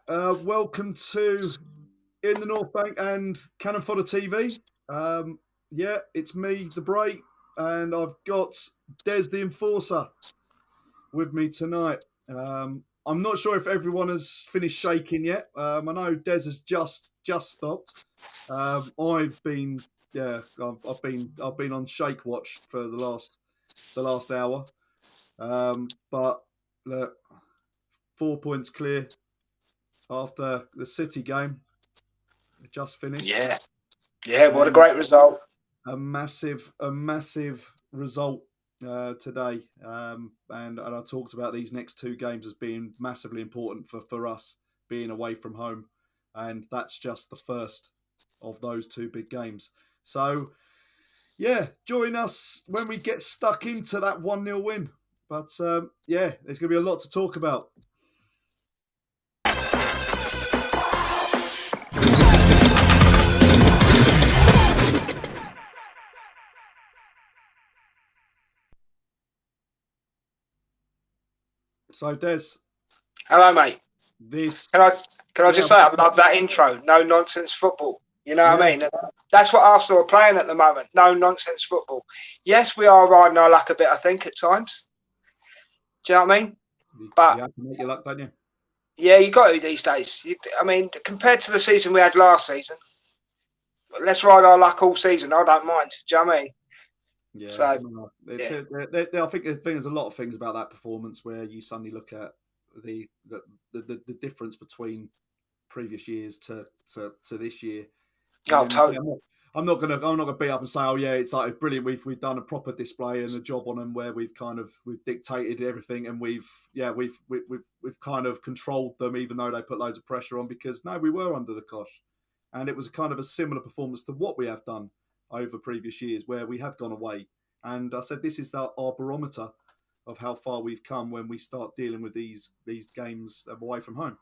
Welcome to In the North Bank and Cannon Fodder TV. Yeah, it's me, the Bray, and I've got Des the Enforcer with me tonight. I'm not sure if everyone has finished shaking yet. I know Des has just stopped. I've been I've been on shake watch for the last hour. But look, 4 points clear after the City game. It just finished. Yeah, yeah. What a And great result. a massive result today. And I talked about these next two games as being massively important for us being away from home. And that's just the first of those two big games. So, yeah, join us when we get stuck into that 1-0 win. But yeah, there's going to be a lot to talk about. So, Des, Hello, mate. this. Can I can I Yeah, just say I love that intro? No nonsense football. You know what yeah, I mean? That's what Arsenal are playing at the moment. No nonsense football. Yes, we are riding our luck a bit. I think at times. Do you know what I mean? you But have to make your luck, don't you? yeah, you got to these days. I mean, compared to the season we had last season, let's ride our luck all season. I don't mind. Do you know what I mean? Yeah, So no, yeah. I think there's a lot of things about that performance where you suddenly look at the the difference between previous years to this year, Oh, and yeah, totally. I'm not gonna beat up and say, oh yeah, it's like brilliant. We've done a proper display and a job on them where we've dictated everything and we've kind of controlled them even though they put loads of pressure on because no, we were under the cosh, and it was kind of a similar performance to what we have done over previous years where we have gone away. And I said this is our barometer of how far we've come when we start dealing with these games away from home.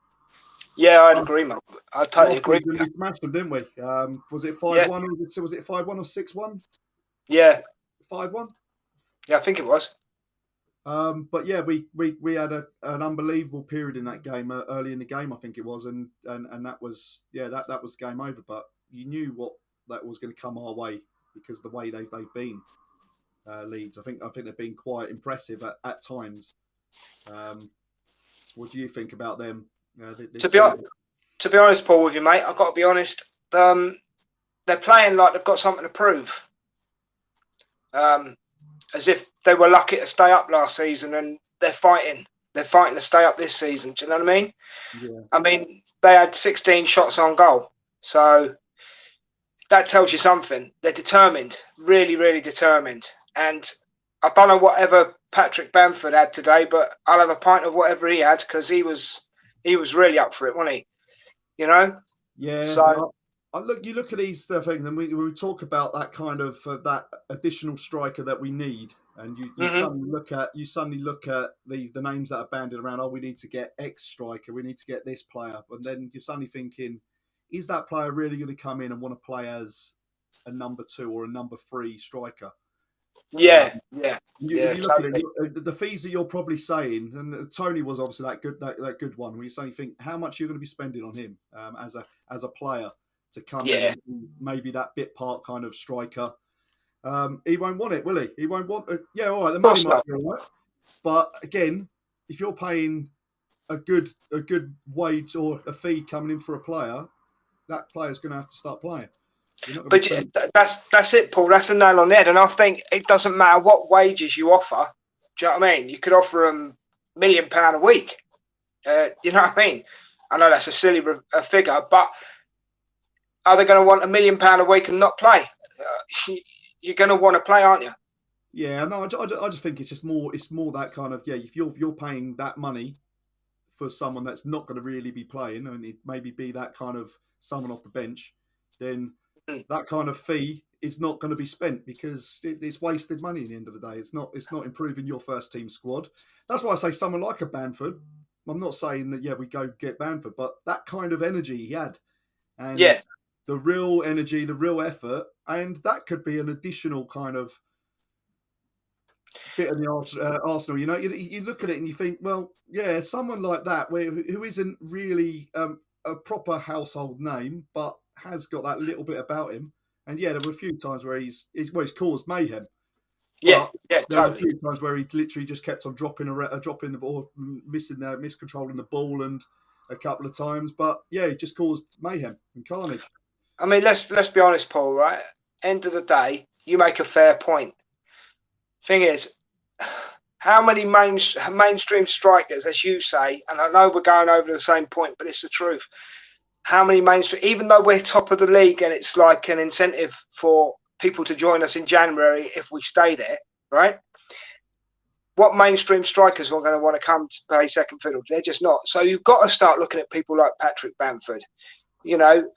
Yeah, I'd agree, mate. I totally Last agree season with you. we smashed them, didn't we? Was it Yeah, 5-1? Was it 5-1 or 6-1? yeah, 5-1. yeah. I think it was. But yeah, we had an unbelievable period in that game early in the game, I think it was, and that was that was game over. But you knew what that was going to come our way because the way they've been Leeds. I think they've been quite impressive at times. Um, what do you think about them To this be season? to be honest, Paul, with you, mate, I've got to be honest. Um, they're playing like they've got something to prove, um, as if they were lucky to stay up last season, and they're fighting. They're fighting to stay up this season. Do you know what I mean? Yeah, I mean, they had 16 shots on goal, so that tells you something. They're determined, really, really determined. And I don't know whatever Patrick Bamford had today, but I'll have a pint of whatever he had because he was really up for it, wasn't he? You know. yeah. So You look at these things, and we talk about that kind of that additional striker that we need, and you mhm. suddenly look at the names that are banded around. Oh, we need to get X striker, we need to get this player, and then you're suddenly thinking, is that player really going to come in and want to play as a number two or a number three striker? Um, Yeah, yeah, if yeah, you look at it, totally. the fees that you're probably saying, and Tony was obviously that good one. Where you suddenly think how much you're going to be spending on him as a player to come in Yeah, and be maybe that bit part kind of striker. He won't want it, will he? He won't want. Yeah, all right. The of money course might not. be all right, but again, if you're paying a good wage or a fee coming in for a player, that player's going to have to start playing. You're not going to be But spending. that's it, Paul. That's a nail on the head. And I think it doesn't matter what wages you offer. Do you know what I mean? You could offer them £1 million a week. You know what I mean? I know that's a silly figure, but are they going to want £1 million a week and not play? You're going to want to play, aren't you? Yeah, no, I just think it's just more. It's more that kind of yeah. If you're paying that money for someone that's not going to really be playing, and it maybe be that kind of someone off the bench, then Mm. that kind of fee is not going to be spent because it's wasted money at the end of the day. It's not improving your first team squad. That's why I say someone like a Bamford. I'm not saying that we go get Bamford, but that kind of energy he had, and Yeah, the real energy, the real effort, and that could be an additional kind of bit of the Arsenal. You know, you look at it and you think, well, yeah, someone like that who isn't really a proper household name, but has got that little bit about him. And yeah, there were a few times where he's caused mayhem. Yeah, But yeah, there were a totally. few times where he literally just kept on dropping the ball, miscontrolling the ball, and a couple of times. But yeah, he just caused mayhem and carnage. I mean, let's be honest, Paul. Right? End of the day, you make a fair point. Thing is, how many mainstream strikers, as you say, and I know we're going over the same point, but it's the truth. How many mainstream, even though we're top of the league and it's like an incentive for people to join us in January if we stay there, right? What mainstream strikers are going to want to come to play second fiddle? They're just not. So you've got to start looking at people like Patrick Bamford. You know,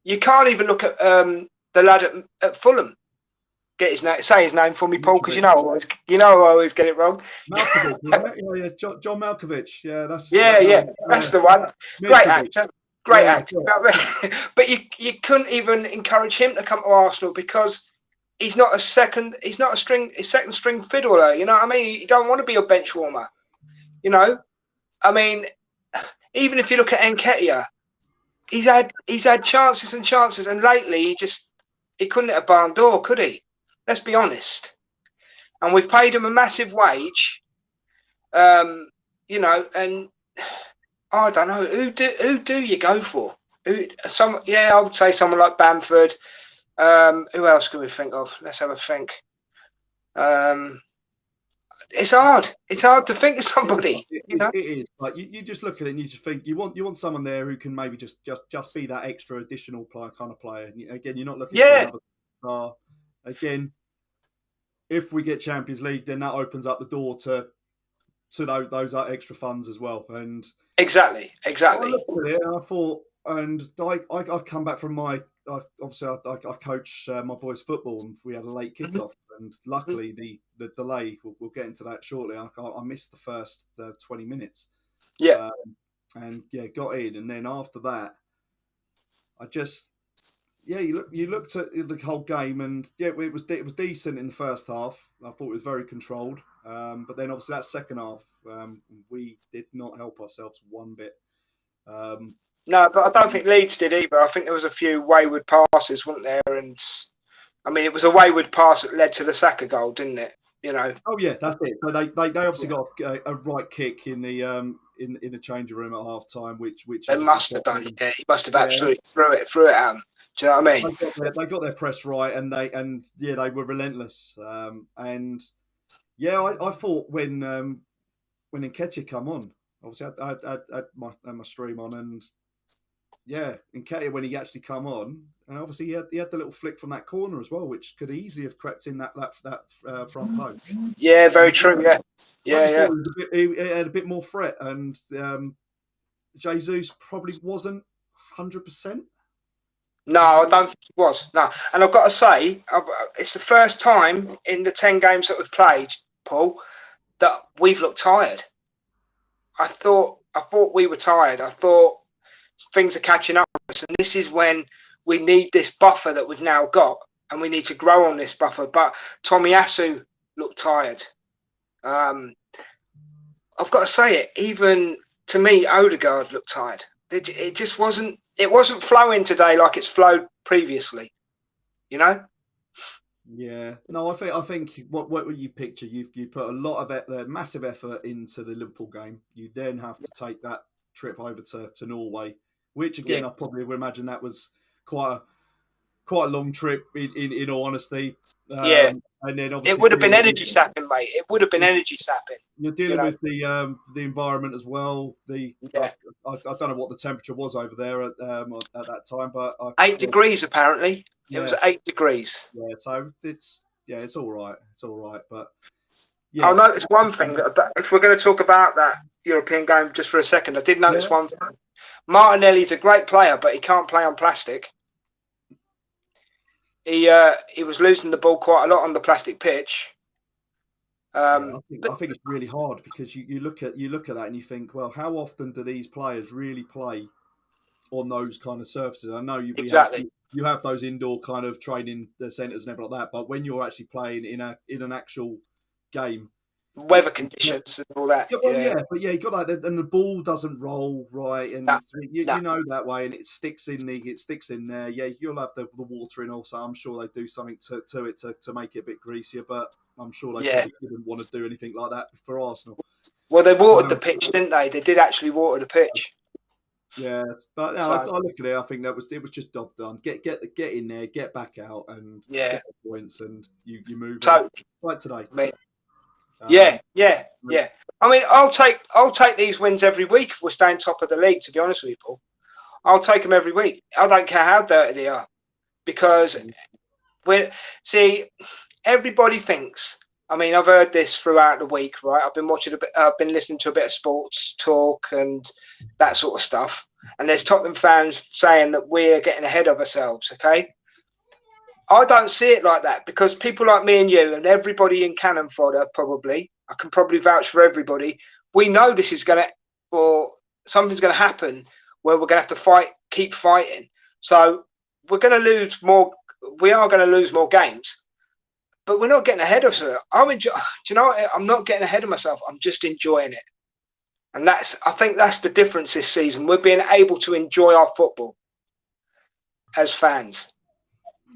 you can't even look at the lad at Fulham. Get his name, say his name for me, Paul, because I always get it wrong. Malkovich, yeah, John Malkovich. Yeah, that's the one. Great actor, great Yeah, actor. But you couldn't even encourage him to come to Arsenal because he's not a second string fiddler. You know what I mean? You don't want to be a bench warmer. You know, I mean, even if you look at Nketiah, he's had chances and chances, and lately he couldn't hit a barn door, could he? Let's be honest. And we've paid him a massive wage. You know, and I don't know who do you go for? I would say someone like Bamford. Who else can we think of? Let's have a think. It's hard. It's hard to think of somebody. It is. Like you just look at it and you just think you want someone there who can maybe just be that extra additional player kind of player. And again, you're not looking for another star. Again, if we get Champions League, then that opens up the door to those extra funds as well. And exactly. I looked at it and I thought, and I come back from I coach my boys' football, and we had a late kickoff, and luckily the delay. We'll get into that shortly. I missed the first 20 minutes. Yeah. And got in, and then after that, I just. Yeah, you looked at the whole game, and it was decent in the first half. I thought it was very controlled, but then obviously that second half, we did not help ourselves one bit. No, but I don't think Leeds did either. I think there was a few wayward passes, weren't there? And I mean, it was a wayward pass that led to the Saka goal, didn't it? You know. Oh yeah, that's it. So they obviously got a right kick in the in the changing room at half time, which they must have done. Yeah, he must have absolutely threw it at them. Do you know what I mean? They got their press right, and they were relentless. And I thought when Nketiah come on, obviously I had my stream on, and Nketiah when he actually come on, and obviously he had the little flick from that corner as well, which could easily have crept in that front post. Yeah, very true. He had a bit more threat, and Jesus probably wasn't 100%. No, I don't think it was. No, and I've got to say, it's the first time in the 10 games that we've played, Paul, that we've looked tired. I thought we were tired. I thought things are catching up with us, and this is when we need this buffer that we've now got, and we need to grow on this buffer. But Tomiyasu looked tired. I've got to say it. Even to me, Odegaard looked tired. It just wasn't. It wasn't flowing today like it's flowed previously. You know. Yeah. No, I think what you picture, you put a lot of massive effort into the Liverpool game. You then have to take that trip over to Norway, which again I probably would imagine that was quite a long trip in all honesty. And then obviously it would have been energy sapping, mate. It would have been energy sapping. You're dealing with the environment as well. I don't know what the temperature was over there at that time, but 8 degrees apparently. It was 8 degrees. Yeah, so it's all right. It's all right, but I'll notice one thing. If we're going to talk about that European game just for a second, I did notice one thing. Martinelli's a great player, but he can't play on plastic. He was losing the ball quite a lot on the plastic pitch. I think it's really hard because you look at that and you think, well, how often do these players really play on those kind of surfaces? I know you have those indoor kind of training centres and everything like that. But when you're actually playing in an actual game, weather conditions and all that. But you got like, and the ball doesn't roll right, and you know that way, and it sticks in there. Yeah, you'll have the water in also. I'm sure they do something to it to make it a bit greasier, but I'm sure they probably didn't want to do anything like that for Arsenal. Well, they watered the pitch, didn't they? They did actually water the pitch. Yeah, but no, I look at it. I think it was just job done. Get in there, get back out, and get the points, and you move on. Like today. Yeah. I mean, I'll take these wins every week if we're staying top of the league. To be honest with you, Paul, I'll take them every week. I don't care how dirty they are, because everybody thinks. I mean, I've heard this throughout the week, right? I've been listening to a bit of sports talk and that sort of stuff. And there's Tottenham fans saying that we're getting ahead of ourselves, okay? I don't see it like that, because people like me and you and everybody in Cannon Fodder, probably, I can probably vouch for everybody, we know this is going to, or something's going to happen where we're going to have to keep fighting. So we're going to lose more. We are going to lose more games. But we're not getting ahead of us. Do you know what? I'm not getting ahead of myself. I'm just enjoying it. And I think that's the difference this season. We're being able to enjoy our football as fans.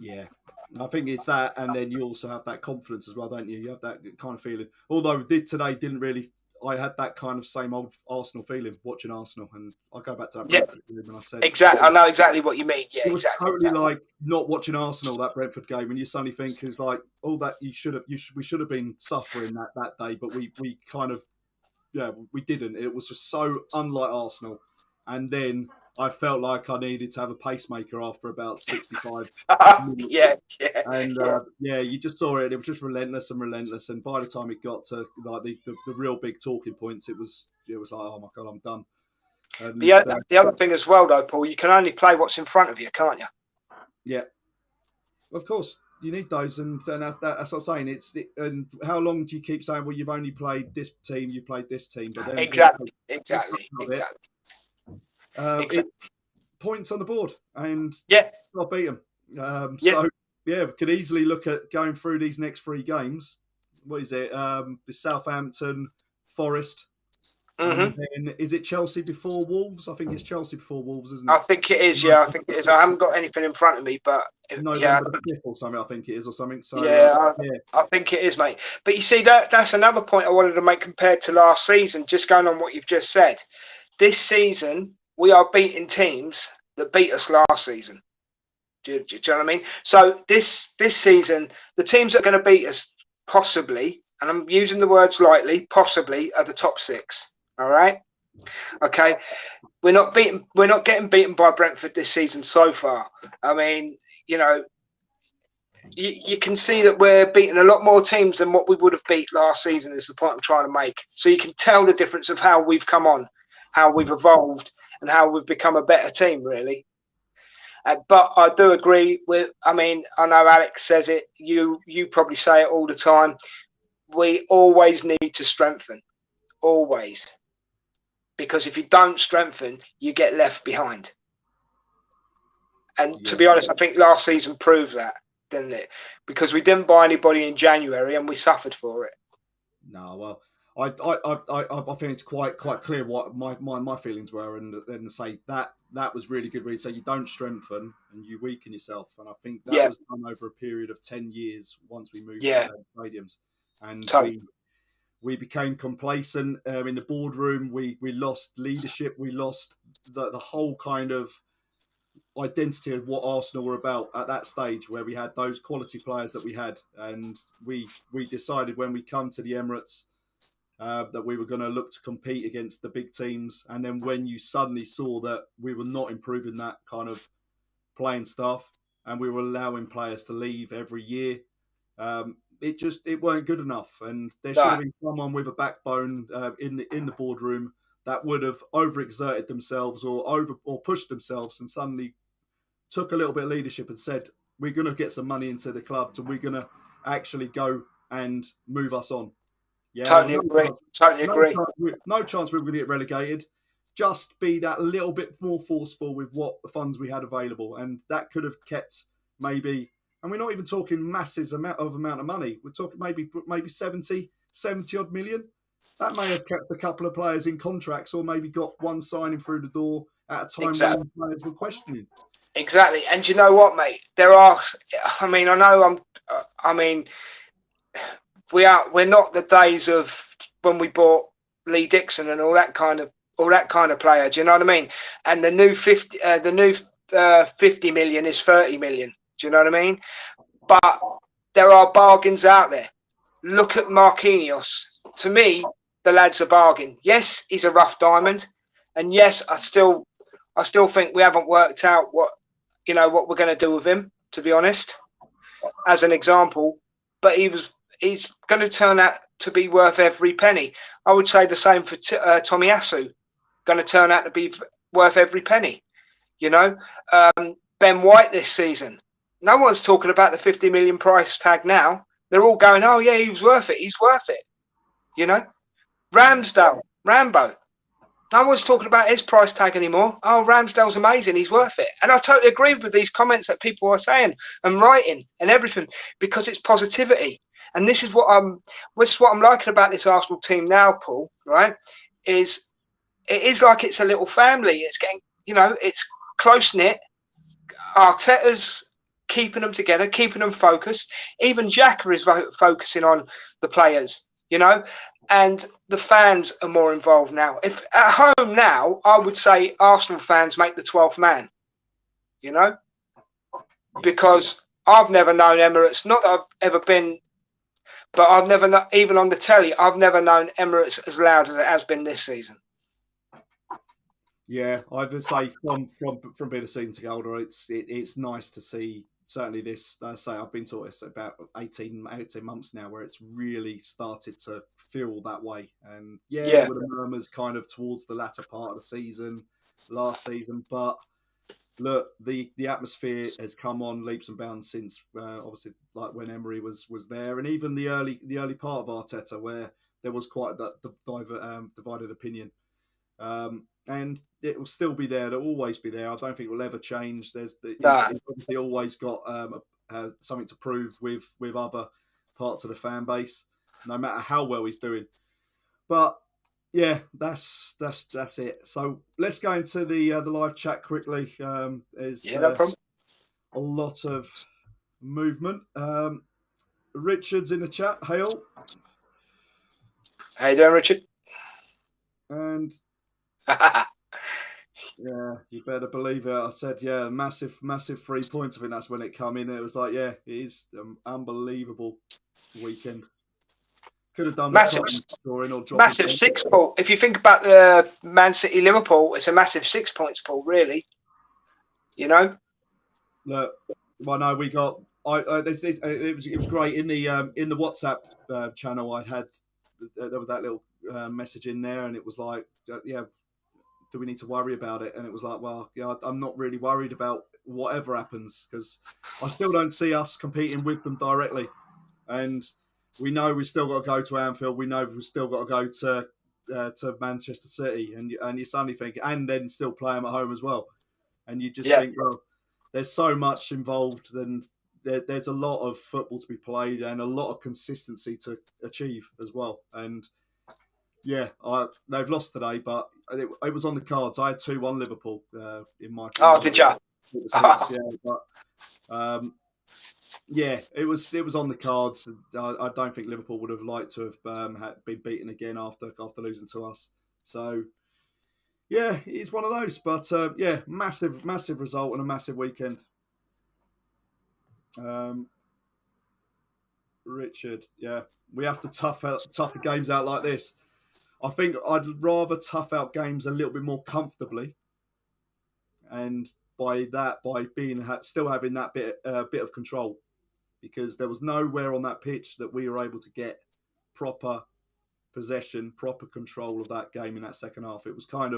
Yeah, I think it's that. And then you also have that confidence as well, don't you? You have that kind of feeling. Although today didn't really, I had that kind of same old Arsenal feeling watching Arsenal. And I go back to that Brentford game and I said, exactly. I know exactly what you mean. Yeah, it was totally like not watching Arsenal, that Brentford game, and you suddenly think it's like, that we should have been suffering that day, but we kind of, we didn't. It was just so unlike Arsenal. And then I felt like I needed to have a pacemaker after about 65 minutes. And you just saw it. It was just relentless. And by the time it got to like the real big talking points, it was like, oh my God, I'm done. And, the other thing as well, though, Paul, you can only play what's in front of you, can't you? Yeah, of course. You need those, and that's what I'm saying. And how long do you keep saying, well, you've only played this team, you played this team, but then exactly. It's points on the board, and I'll beat them. So we could easily look at going through these next 3 games. What is it? The Southampton, Forest. And then, is it Chelsea before Wolves? I think it's Chelsea before Wolves, isn't it? I think it is. Yeah, I think it is. I haven't got anything in front of me, but November the 5th or something. I think it is, or something. So I think it is, mate. But you see, that's another point I wanted to make compared to last season. Just going on what you've just said, this season we are beating teams that beat us last season. Do you know what I mean? So this season, the teams that are going to beat us, possibly, and I'm using the words lightly, possibly, are the top 6. All right. Okay. We're not getting beaten by Brentford this season so far. I mean, you can see that we're beating a lot more teams than what we would have beat last season, is the point I'm trying to make. So you can tell the difference of how we've come on, how we've evolved, and how we've become a better team, really. But I do agree I know Alex says it, you probably say it all the time. We always need to strengthen. Always. Because if you don't strengthen, you get left behind. And to be honest, I think last season proved that, didn't it? Because we didn't buy anybody in January and we suffered for it. No, well, I think it's quite clear what my feelings were, and say that was really good. Where you say you don't strengthen and you weaken yourself, and I think that was done over a period of 10 years once we moved to stadiums, and we became complacent in the boardroom. We lost leadership. We lost the whole kind of identity of what Arsenal were about at that stage, where we had those quality players that we had, and we decided when we come to the Emirates that we were going to look to compete against the big teams. And then when you suddenly saw that we were not improving that kind of playing staff, and we were allowing players to leave every year, it weren't good enough. And there should have been someone with a backbone in the boardroom that would have overexerted themselves or pushed themselves, and suddenly took a little bit of leadership and said, we're going to get some money into the club, so we're going to actually go and move us on. Yeah, totally agree. No chance we were going to get relegated. just be that little bit more forceful with what the funds we had available, and that could have kept maybe. And we're not even talking massive amount of money. We're talking maybe 70 odd million. That may have kept a couple of players in contracts, or maybe got one signing through the door at a time when players were questioning. Exactly. And you know what, mate? There are. I mean, I know. We're not the days of when we bought Lee Dixon and all that kind of player. Do you know what I mean? And the new 50 million is 30 million. Do you know what I mean? But there are bargains out there. Look at Marquinhos. To me, the lad's a bargain. Yes, he's a rough diamond, and yes, I still think we haven't worked out what we're going to do with him. To be honest, as an example, but he's going to turn out to be worth every penny. I would say the same for Tomiyasu. Going to turn out to be worth every penny. Ben White this season. No one's talking about the 50 million price tag now. They're all going, oh yeah, he's worth it. He's worth it. Rambo. No one's talking about his price tag anymore. Oh, Ramsdale's amazing. He's worth it. And I totally agree with these comments that people are saying and writing and everything, because it's positivity. And this is what I'm liking about this Arsenal team now, Paul, right? It is like it's a little family. It's getting, it's close-knit. Arteta's keeping them together, keeping them focused. Even Xhaka is focusing on the players, and the fans are more involved now. If at home now, I would say Arsenal fans make the 12th man, because I've never known Emirates, not that I've ever been, but I've never, even on the telly, I've never known Emirates as loud as it has been this season. Yeah, I would say from being a season ticket holder, it's nice to see. Certainly this, I've been taught this about 18 months now, where it's really started to feel that way. And there were the murmurs kind of towards the latter part of the season, last season. But look, the atmosphere has come on leaps and bounds since obviously like when Emery was there, and even the early part of Arteta, where there was quite that divided opinion. And it will still be there. It'll always be there. I don't think it will ever change. He's obviously always got something to prove with other parts of the fan base, no matter how well he's doing. But yeah, that's it. So let's go into the live chat quickly. There's no problem. A lot of movement. Richard's in the chat. Hey all. How you doing, Richard? And yeah, you better believe it. I said, massive 3 points. I think that's when it come in. It was like, it is an unbelievable weekend. Could have done massive 6 points. If you think about the Man City Liverpool, it's a massive 6 points, Paul. Really, Look, well, no, we got. It was great in the WhatsApp channel. I had there was that little message in there, and it was like, do we need to worry about it? And it was like, well, I'm not really worried about whatever happens, because I still don't see us competing with them directly. And we know we've still got to go to Anfield. We know we've still got to go to Manchester City. And you suddenly think, and then still play them at home as well. And you just think, well, there's so much involved, and there's a lot of football to be played and a lot of consistency to achieve as well. And they've lost today, but it was on the cards. I had 2-1 Liverpool in my. Oh, did you? It was on the cards. I don't think Liverpool would have liked to have been beaten again after losing to us. So it's one of those. But massive result and a massive weekend. Richard, we have to tough the games out like this. I think I'd rather tough out games a little bit more comfortably, and by being still having that bit of control, because there was nowhere on that pitch that we were able to get proper possession, proper control of that game in that second half. It was high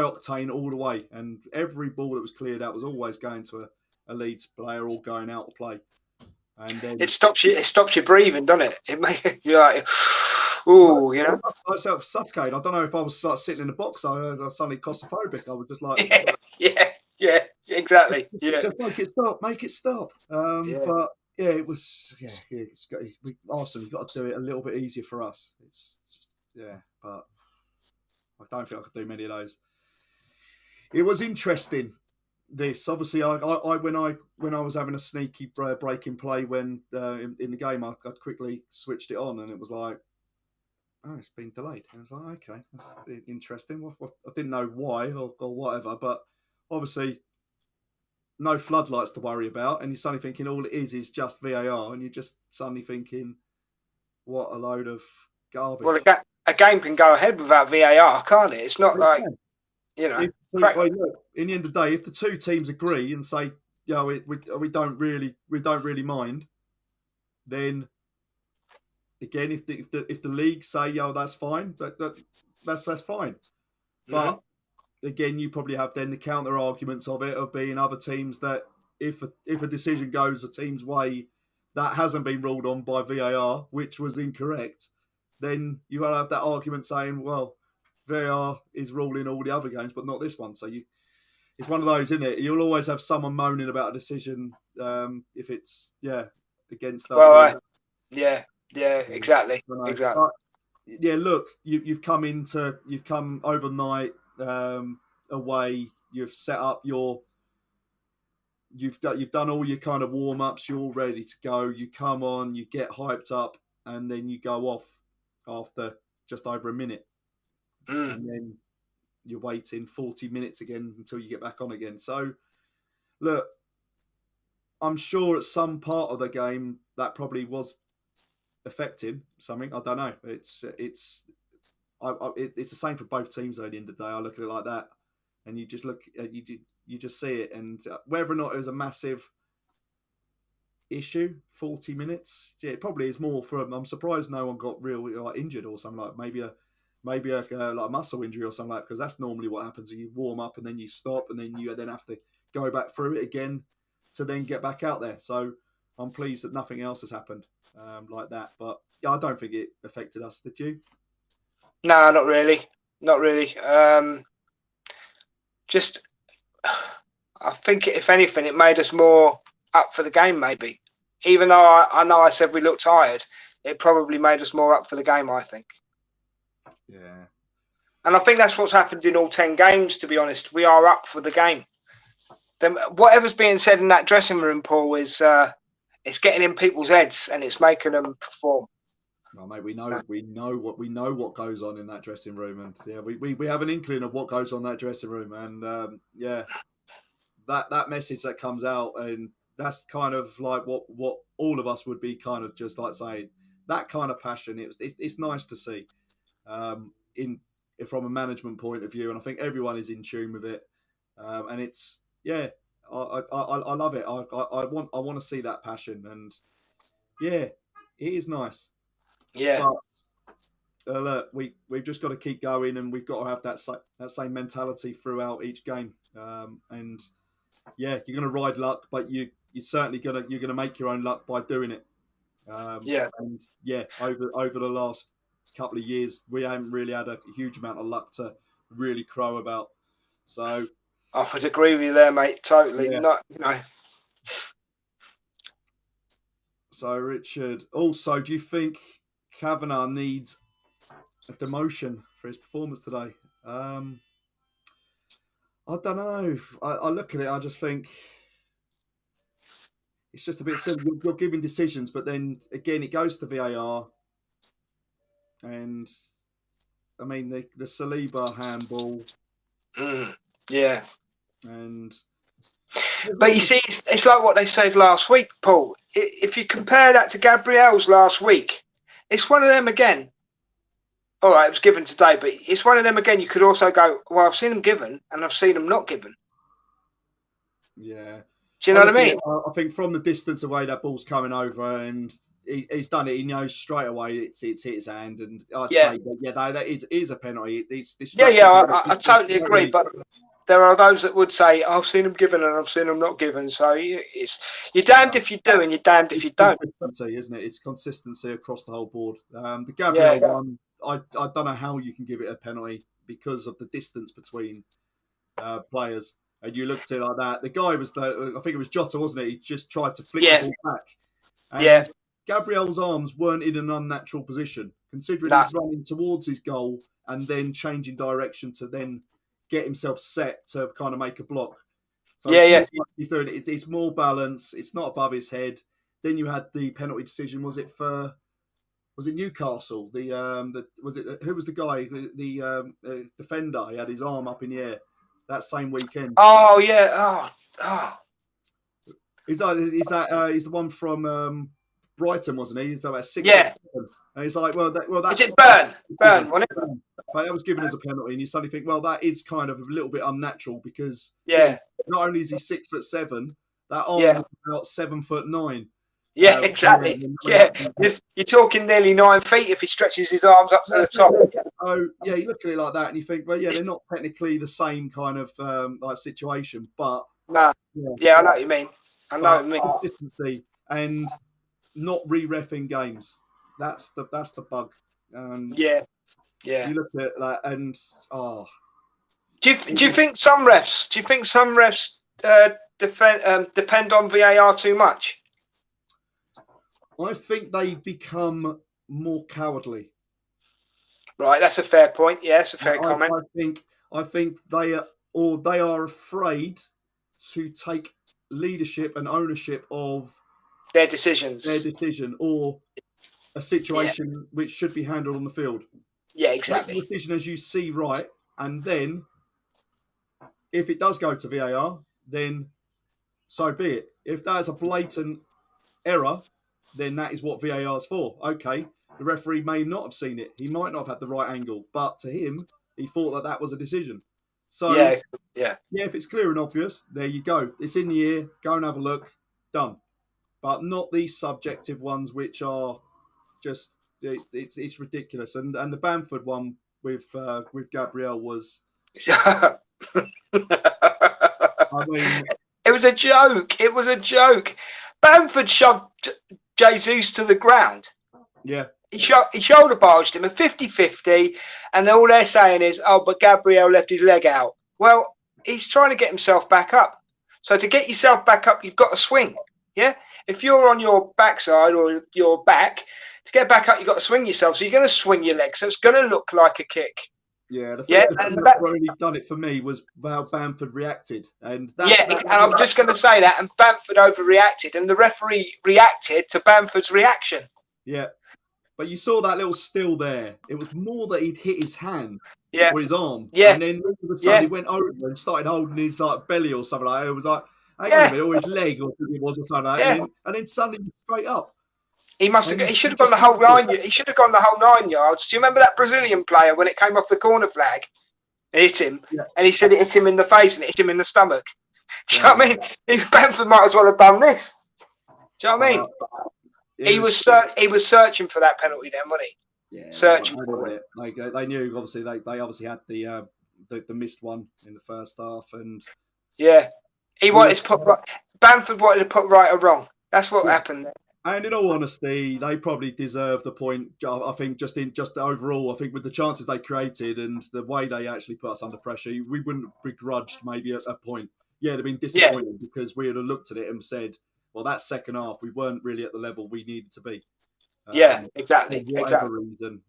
octane all the way, and every ball that was cleared out was always going to a Leeds player or going out to play. And then it stops you breathing, doesn't it? It makes you like, Ooh, you know. I myself suffocated. I don't know if I was like, sitting in the box. I was suddenly claustrophobic. I was just like, Yeah, exactly. Yeah. just make it stop. Yeah. But yeah, it was Arsenal. You've got to do it a little bit easier for us. It's just, but I don't think I could do many of those. It was interesting. This obviously, I when I was having a sneaky break in play when in the game, I quickly switched it on, and it was like, oh, it's been delayed. And I was like, okay, that's interesting. I didn't know why or whatever, but obviously, no floodlights to worry about, and you're suddenly thinking all it is just VAR, and you're just suddenly thinking, what a load of garbage. Well, a game can go ahead without VAR, can't it? It's not like, you know. Look, in the end of the day, if the two teams agree and say, yeah, we don't really mind, then again, if the league say, yo, that's fine, that's fine. But again, you probably have then the counter arguments of it of being other teams that if a decision goes a team's way that hasn't been ruled on by VAR, which was incorrect, then you will have that argument saying, well, VAR is ruling all the other games, but not this one. So it's one of those, isn't it? You'll always have someone moaning about a decision if it's against us. Well, yeah, exactly. But, yeah, look, you've come overnight away. You've set up you've done all your kind of warm ups. You're all ready to go. You come on, you get hyped up, and then you go off after just over a minute, and then you're waiting 40 minutes again until you get back on again. So, look, I'm sure at some part of the game that probably was affecting something. I don't know. It's the same for both teams. Though, at the end of the day, I look at it like that, and you just look at you just see it, and whether or not it was a massive issue, 40 minutes, yeah, it probably is more from. I'm surprised no one got real injured or something like maybe a like a muscle injury or something like that, because that's normally what happens. You warm up and then you stop, and then you then have to go back through it again to then get back out there. So I'm pleased that nothing else has happened like that. But yeah, I don't think it affected us. Did you? No, not really. Not really. Just, I think if anything, it made us more up for the game. Maybe, even though I know I said we looked tired, it probably made us more up for the game, I think. Yeah. And I think that's what's happened in all 10 games. To be honest, we are up for the game. Then whatever's being said in that dressing room, Paul, is it's getting in people's heads and it's making them perform. Well, mate, we know what goes on in that dressing room, and yeah, we have an inkling of what goes on in that dressing room, and that message that comes out, and that's kind of like what all of us would be kind of just like saying, that kind of passion. It's nice to see from a management point of view, and I think everyone is in tune with it, and it's I love it. I want to see that passion, and yeah, it is nice. Yeah. But, look, we've just got to keep going, and we've got to have that same mentality throughout each game. And yeah, you're going to ride luck, but you're certainly you're gonna make your own luck by doing it. And yeah, over the last couple of years, we haven't really had a huge amount of luck to really crow about. So I would agree with you there, mate. Totally. Yeah. Not, you know. So Richard, also, do you think Kavanagh needs a demotion for his performance today? I don't know. I look at it, I just think it's just a bit silly. You're giving decisions, but then again, it goes to VAR, and I mean the Saliba handball. Yeah. And but you see, it's like what they said last week, Paul. If you compare that to Gabriel's last week, it's one of them again. All right, it was given today, but it's one of them again. You could also go, well, I've seen them given and I've seen them not given. Yeah. Do you know what I mean? I think from the distance away that ball's coming over, and he's done it. He knows straight away it's hit his hand, and I'd say that is a penalty. I totally agree. But there are those that would say, I've seen them given and I've seen them not given. So you're damned if you do and you're damned if you don't. Consistency, isn't it? It's consistency across the whole board. The Gabriel one, I don't know how you can give it a penalty because of the distance between players. And you looked at it like that. The guy was, I think it was Jota, wasn't it? He just tried to flick the ball back. And Gabriel's arms weren't in an unnatural position, considering he's running towards his goal and then changing direction to then get himself set to kind of make a block. So he's doing it. It's more balance. It's not above his head. Then you had the penalty decision. Was it Newcastle? Who was the guy? The defender. He had his arm up in the air that same weekend. Oh yeah. Oh. He's the one from Brighton, wasn't he? He's about 6. Yeah. And he's like, that's... Is it Burn, wasn't it? But that was given as a penalty, and you suddenly think, well, that is kind of a little bit unnatural because not only is he 6'7", that arm is about 7'9". Yeah, exactly. Yeah, you're talking nearly 9 feet if he stretches his arms up to the top. So you look at it like that, and you think, well, they're not technically the same kind of situation, but I know what you mean. Consistency and not re-reffing games. That's the bug. You look at that, and Do you think some refs? Depend on VAR too much? I think they become more cowardly. Right, that's a fair point. Yeah, it's a fair comment. I think they are afraid to take leadership and ownership of their decision or a situation which should be handled on the field. Yeah, exactly. Make the decision as you see right, and then if it does go to VAR, then so be it. If that's a blatant error, then that is what VAR is for. Okay, the referee may not have seen it. He might not have had the right angle, but to him, he thought that was a decision. So if it's clear and obvious, there you go. It's in the ear. Go and have a look. Done. But not these subjective ones, which are just it's ridiculous. And the Bamford one with Gabriel was. I mean, it was a joke. It was a joke. Bamford shoved Jesus to the ground. Yeah. He shoulder barged him, a 50-50, and all they're saying is, but Gabriel left his leg out. Well, he's trying to get himself back up. So to get yourself back up, you've got to swing. Yeah? If you're on your backside or your back, to get back up, you've got to swing yourself. So you're going to swing your leg. So it's going to look like a kick. Yeah, the thing that really done it for me was how Bamford reacted. And I was just going to say that, and Bamford overreacted, and the referee reacted to Bamford's reaction. Yeah. But you saw that little still there. It was more that he'd hit his hand or his arm. Yeah. And then all of a sudden he went over and started holding his belly or something like that. It was like, hang on a minute, or his leg or something or something like that. And then suddenly straight up. He should have gone the whole 9. He should have gone the whole 9 yards. Do you remember that Brazilian player when it came off the corner flag? It hit him. Yeah. And he said it hit him in the face and it hit him in the stomach. Do you know what I mean? Bamford might as well have done this. Do you know what I mean? He was searching for that penalty then, wasn't he? Yeah, searching for it. Like they knew, obviously, they obviously had the missed one in the first half, and he wanted to put right. Bamford wanted to put right or wrong. That's what happened. And in all honesty, they probably deserve the point. I think just overall, I think with the chances they created and the way they actually put us under pressure, we wouldn't have begrudged maybe a point. Yeah, it'd have been disappointing because we would have looked at it and said, well, that second half, we weren't really at the level we needed to be. Exactly. For whatever reason,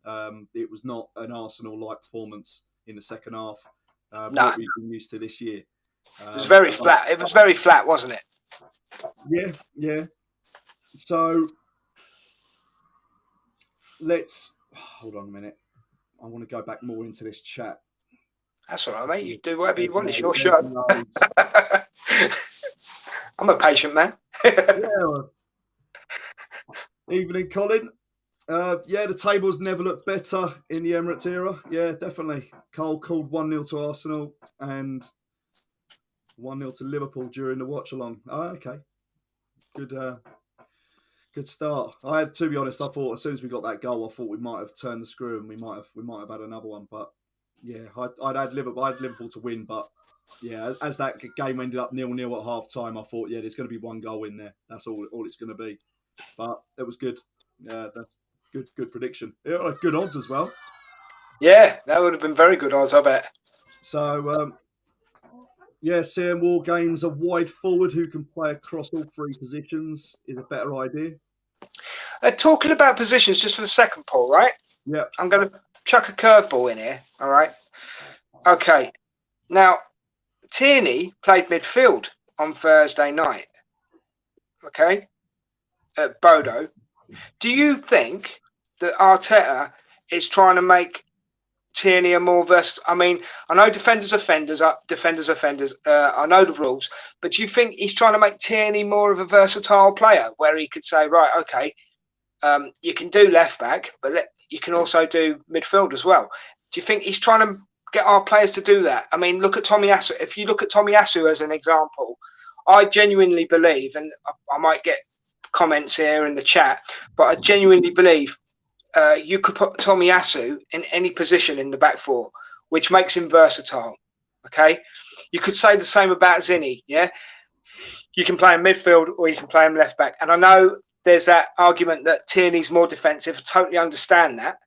it was not an Arsenal-like performance in the second half. What we've been used to this year. It was very flat. It was very flat, wasn't it? Yeah. So let's hold on a minute. I want to go back more into this chat. That's all right, mate. You do whatever you want. It's your show. I'm a patient man. Evening, Colin. The tables never looked better in the Emirates era. Yeah, definitely. Cole called 1-0 to Arsenal and 1-0 to Liverpool during the watch along. Oh, okay. Good start. To be honest, I thought as soon as we got that goal, I thought we might have turned the screw and we might have had another one. But Yeah, I'd had Liverpool to win, but yeah, as that game ended up 0-0 at half time, I thought, yeah, there's going to be one goal in there. That's all it's going to be. But it was good. That's good prediction. Yeah, good odds as well. Yeah, that would have been very good odds, I bet. So yeah, seeing War Games a wide forward who can play across all three positions is a better idea. Talking about positions, just for the second, Paul, right? Yeah. I'm going to chuck a curveball in here, all right? Okay. Now, Tierney played midfield on Thursday night, okay, at Bodo. Do you think that Arteta is trying to make Tierney a more versatile? I mean, I know defenders offenders. I know the rules, but do you think he's trying to make Tierney more of a versatile player, where he could say, right, okay, you can do left back, but you can also do midfield as well? Do you think he's trying to get our players to do that? I mean, look at Tomiyasu. If you look at Tomiyasu as an example, I genuinely believe, and I might get comments here in the chat, but I genuinely believe you could put Tomiyasu in any position in the back four, which makes him versatile. Okay, you could say the same about Zinni. Yeah, you can play him midfield or you can play him left back. And I know there's that argument that Tierney's more defensive. I totally understand that,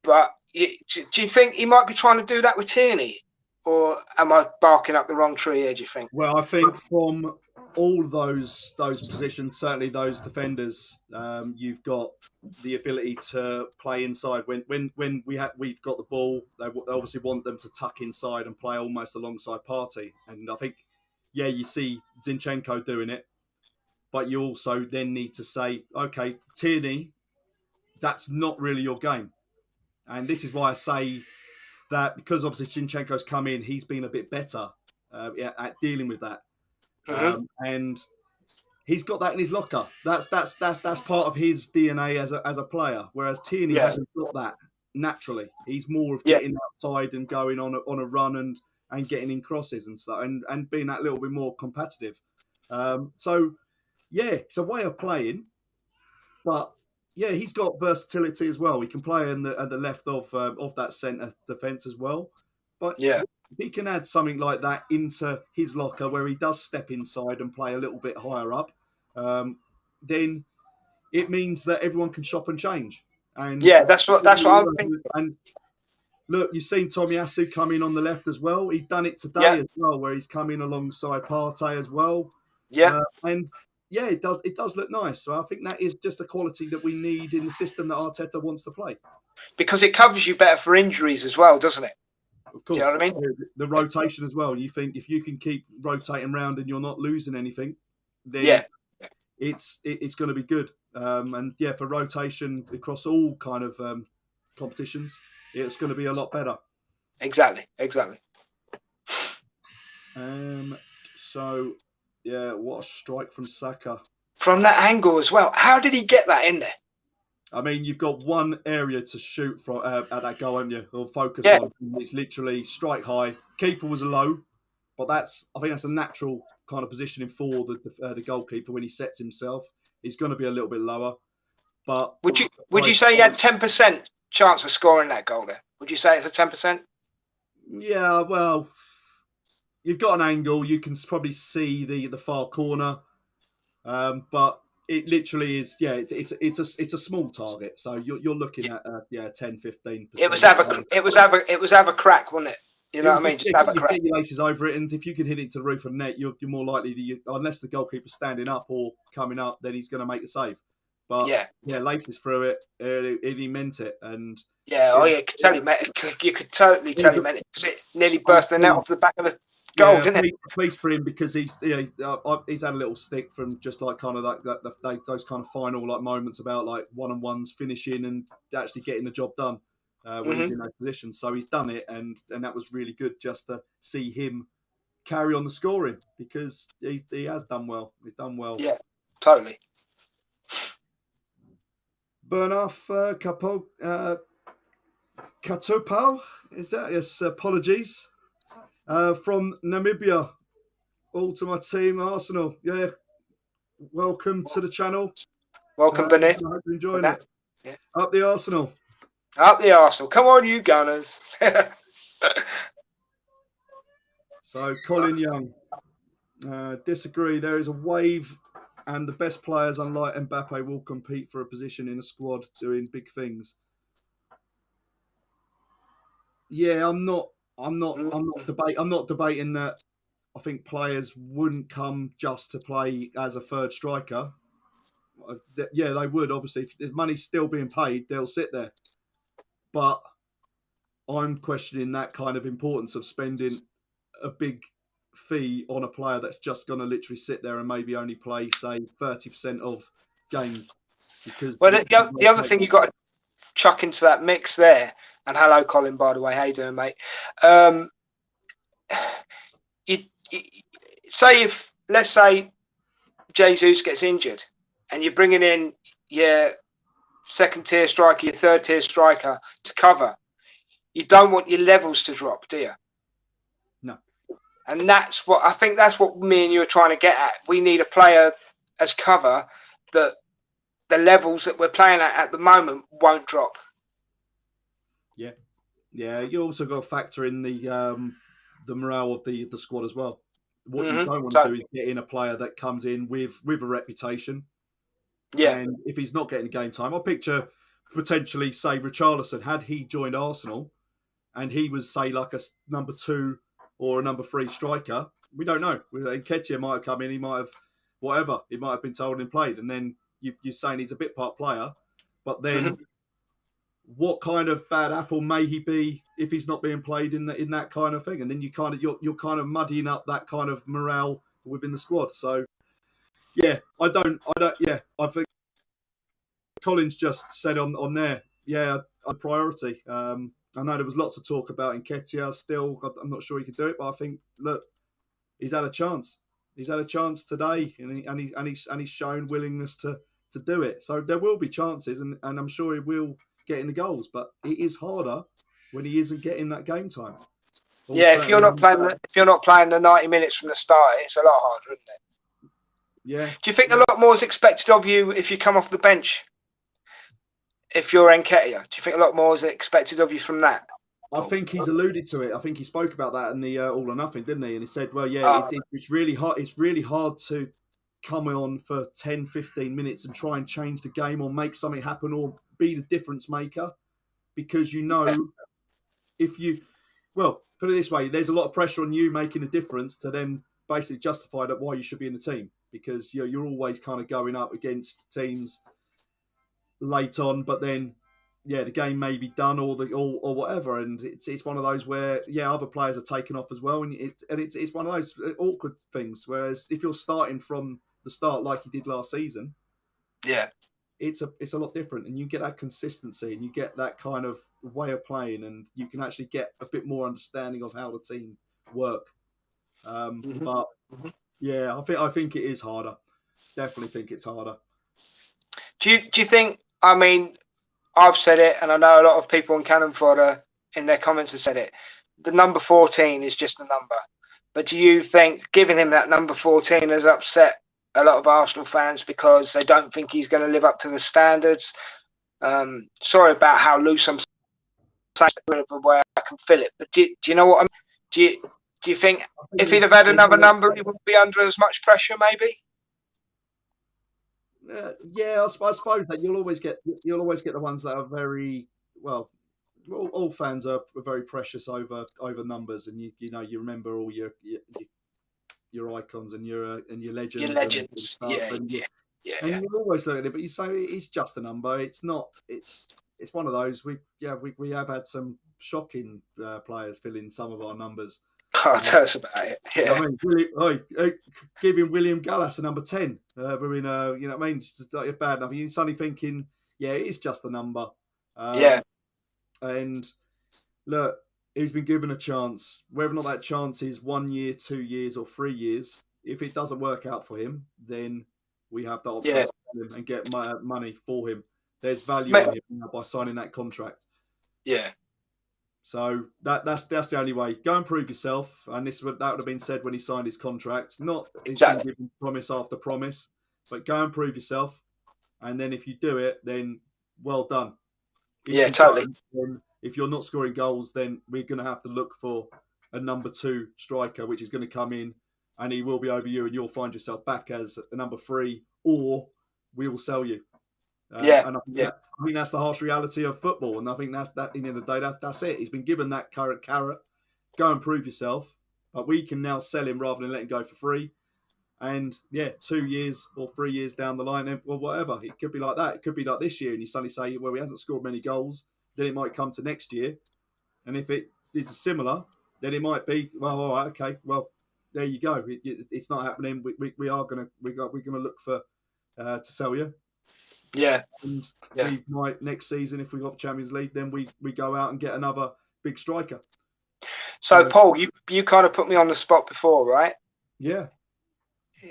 but do you think he might be trying to do that with Tierney, or am I barking up the wrong tree here? Do you think? Well, I think from all those positions, certainly those defenders, you've got the ability to play inside. When we've got the ball, they obviously want them to tuck inside and play almost alongside Partey. And I think, yeah, you see Zinchenko doing it, but you also then need to say, okay, Tierney, that's not really your game. And this is why I say that, because obviously Zinchenko's come in, he's been a bit better at dealing with that. And he's got that in his locker. That's part of his DNA as a player. Whereas Tierney hasn't got that naturally. He's more of getting outside and going on a run and getting in crosses and stuff, and being that little bit more competitive. So yeah, it's a way of playing, but yeah, he's got versatility as well. He can play at the left of that centre defence as well. But yeah, he can add something like that into his locker where he does step inside and play a little bit higher up, then it means that everyone can shop and change. And yeah, that's what I'm thinking. And look, you've seen Tomiyasu come in on the left as well. He's done it today as well, where he's come in alongside Partey as well. Yeah, and yeah, it does look nice. So I think that is just a quality that we need in the system that Arteta wants to play. Because it covers you better for injuries as well, doesn't it? Of course. Do you know what I mean? The rotation as well. You think if you can keep rotating around and you're not losing anything, then it's going to be good. And yeah, for rotation across all kind of competitions, it's going to be a lot better. Exactly. So yeah, what a strike from Saka. From that angle as well. How did he get that in there? I mean, you've got one area to shoot from at that goal, haven't you? Or focus on. It's literally strike high. Keeper was low, but I think that's a natural kind of positioning for the goalkeeper when he sets himself. He's going to be a little bit lower. But would you say he had 10% chance of scoring that goal there? Would you say it's a 10%? Yeah, well, you've got an angle. You can probably see the far corner, but it literally is. Yeah, it's a small target. So you're looking at 10-15%. It was have a crack, wasn't it? You know what I mean? Just have a crack. Get your laces over it, and if you can hit it to the roof of the net, you're more likely to, unless the goalkeeper's standing up or coming up, then he's going to make the save. But laces through it, and he meant it. And you could tell he meant it. You could totally tell he meant it because it nearly burst the net off the back of the goal, didn't it? Pleased for him because he's had a little stick from just like kind of like those kind of final like moments about like one-on-ones finishing and actually getting the job done when he's in those positions. So he's done it, and that was really good just to see him carry on the scoring because he has done well. He's done well. Yeah, totally. Bernaf Katupau, is that? Yes, apologies. From Namibia, all to my team, Arsenal. Yeah, welcome to the channel. Welcome, Benny. I hope you're enjoying it. Yeah. Up the Arsenal. Up the Arsenal. Come on, you Gunners. So Colin Young, disagree. There is a wave, and the best players, unlike Mbappe, will compete for a position in a squad doing big things. Yeah, I'm not debating that. I think players wouldn't come just to play as a third striker. Yeah, they would. Obviously, if money's still being paid, they'll sit there. But I'm questioning that kind of importance of spending a big fee on a player that's just going to literally sit there and maybe only play, say, 30% of games. Because Well, the other thing you've got to chuck into that mix there, and hello, Colin, by the way, how you doing, mate? You say let's say Jesus gets injured, and you're bringing in your second-tier striker, your third-tier striker to cover. You don't want your levels to drop, do you? No. And that's what me and you are trying to get at. We need a player as cover that the levels that we're playing at the moment won't drop. Yeah. Yeah, you also got to factor in the morale of the squad as well. What you don't want to do is get in a player that comes in with a reputation. Yeah. And if he's not getting game time, I picture potentially, say, Richarlison, had he joined Arsenal and he was, say, like a number 2 or a number 3 striker, we don't know. Nketiah might have come in, he might have, whatever, he might have been told and played. And then you're saying he's a bit part player, but then what kind of bad apple may he be if he's not being played in that kind of thing? And then you're kind of muddying up that kind of morale within the squad. So yeah, I think Colin's just said on there, a priority. I know there was lots of talk about Nketiah still. I'm not sure he could do it, but I think, look, he's had a chance. He's had a chance today, and he's shown willingness to do it. So there will be chances, and I'm sure he will get in the goals. But it is harder when he isn't getting that game time. Also, if you're not playing the 90 minutes from the start, it's a lot harder, isn't it? Yeah. Do you think a lot more is expected of you if you come off the bench? If you're Nketiah, do you think a lot more is expected of you from that? I think he's alluded to it. I think he spoke about that in the All or Nothing, didn't he? And he said, well, yeah, it's really hard. It's really hard to come on for 10, 15 minutes and try and change the game or make something happen or be the difference maker, because if you, well, put it this way, there's a lot of pressure on you making a difference to then basically justify that why you should be in the team, because you're always kind of going up against teams late on, but then the game may be done or whatever, and it's one of those where other players are taken off as well, and it's one of those awkward things. Whereas if you're starting from the start like you did last season, it's a lot different, and you get that consistency and you get that kind of way of playing, and you can actually get a bit more understanding of how the team work. But I think it is harder. Definitely think it's harder. Do you think? I mean, I've said it, and I know a lot of people in Cannon Fodder in their comments have said it. The number 14 is just a number. But do you think giving him that number 14 has upset a lot of Arsenal fans because they don't think he's going to live up to the standards? Sorry about how loose I'm saying where I can feel it. But do you know what I mean? Do you think if he'd have had another number, he wouldn't be under as much pressure, maybe? I suppose that you'll always get the ones that are very well. All fans are very precious over numbers, and you remember all your icons and your legends. Your legends, and you're always looking at it, but you say it's just a number. It's not. It's one of those. We have had some shocking players fill in some of our numbers. Tell us about it. Yeah. I mean, giving William Gallas a number 10. You know what I mean? It's like bad enough. You're suddenly thinking, it's just a number. And look, he's been given a chance. Whether or not that chance is 1 year, 2 years, or 3 years, if it doesn't work out for him, then we have that option to sell him and get money for him. There's value in him by signing that contract. Yeah. So that's the only way. Go and prove yourself, and that would have been said when he signed his contract. Not he's been given promise after promise, but go and prove yourself, and then if you do it, then well done. Totally. Then if you're not scoring goals, then we're going to have to look for a number 2 striker, which is going to come in and he will be over you and you'll find yourself back as a number 3, or we will sell you. And I think that's the harsh reality of football. And I think that's that. In the end of the day, that's it. He's been given that carrot. Go and prove yourself. But we can now sell him rather than let him go for free. And 2 years or 3 years down the line, well, whatever. It could be like that. It could be like this year, and you suddenly say, well, he hasn't scored many goals. Then it might come to next year, and if it is similar, then it might be, well, all right, okay, well, there you go. It's not happening. We're gonna look for to sell you. Yeah. And we might next season, if we got Champions League, then we go out and get another big striker. So, Paul, you kind of put me on the spot before, right? Yeah.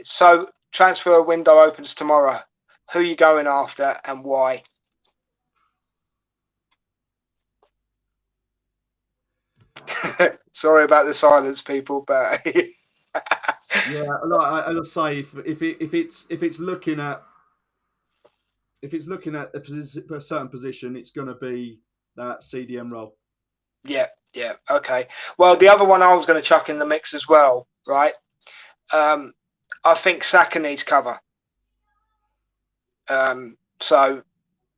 So, transfer window opens tomorrow. Who are you going after and why? Sorry about the silence, people, but yeah, like as I say, if it's looking at a certain position, it's going to be that CDM role. Yeah, okay. Well, the other one I was going to chuck in the mix as well, right? I think Saka needs cover. So,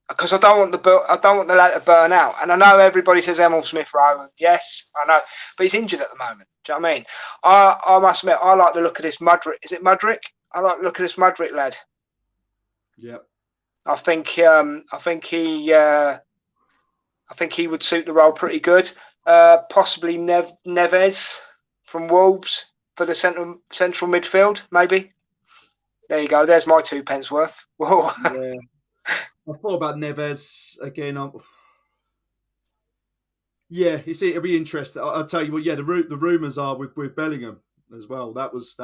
because I don't want the lad to burn out, and I know everybody says Emil Smith Rowe. Yes, I know, but he's injured at the moment. Do you know what I mean? I must admit, I like the look of this Mudryk. Is it Mudryk? I like the look of this Mudryk lad. Yeah. I think he would suit the role pretty good. Possibly Neves from Wolves for the central midfield, maybe. There you go. There's my 2 pence worth. Whoa. Yeah. I thought about Neves again. You see, it'll be interesting. I'll tell you what. Yeah, the rumours are with Bellingham as well. That was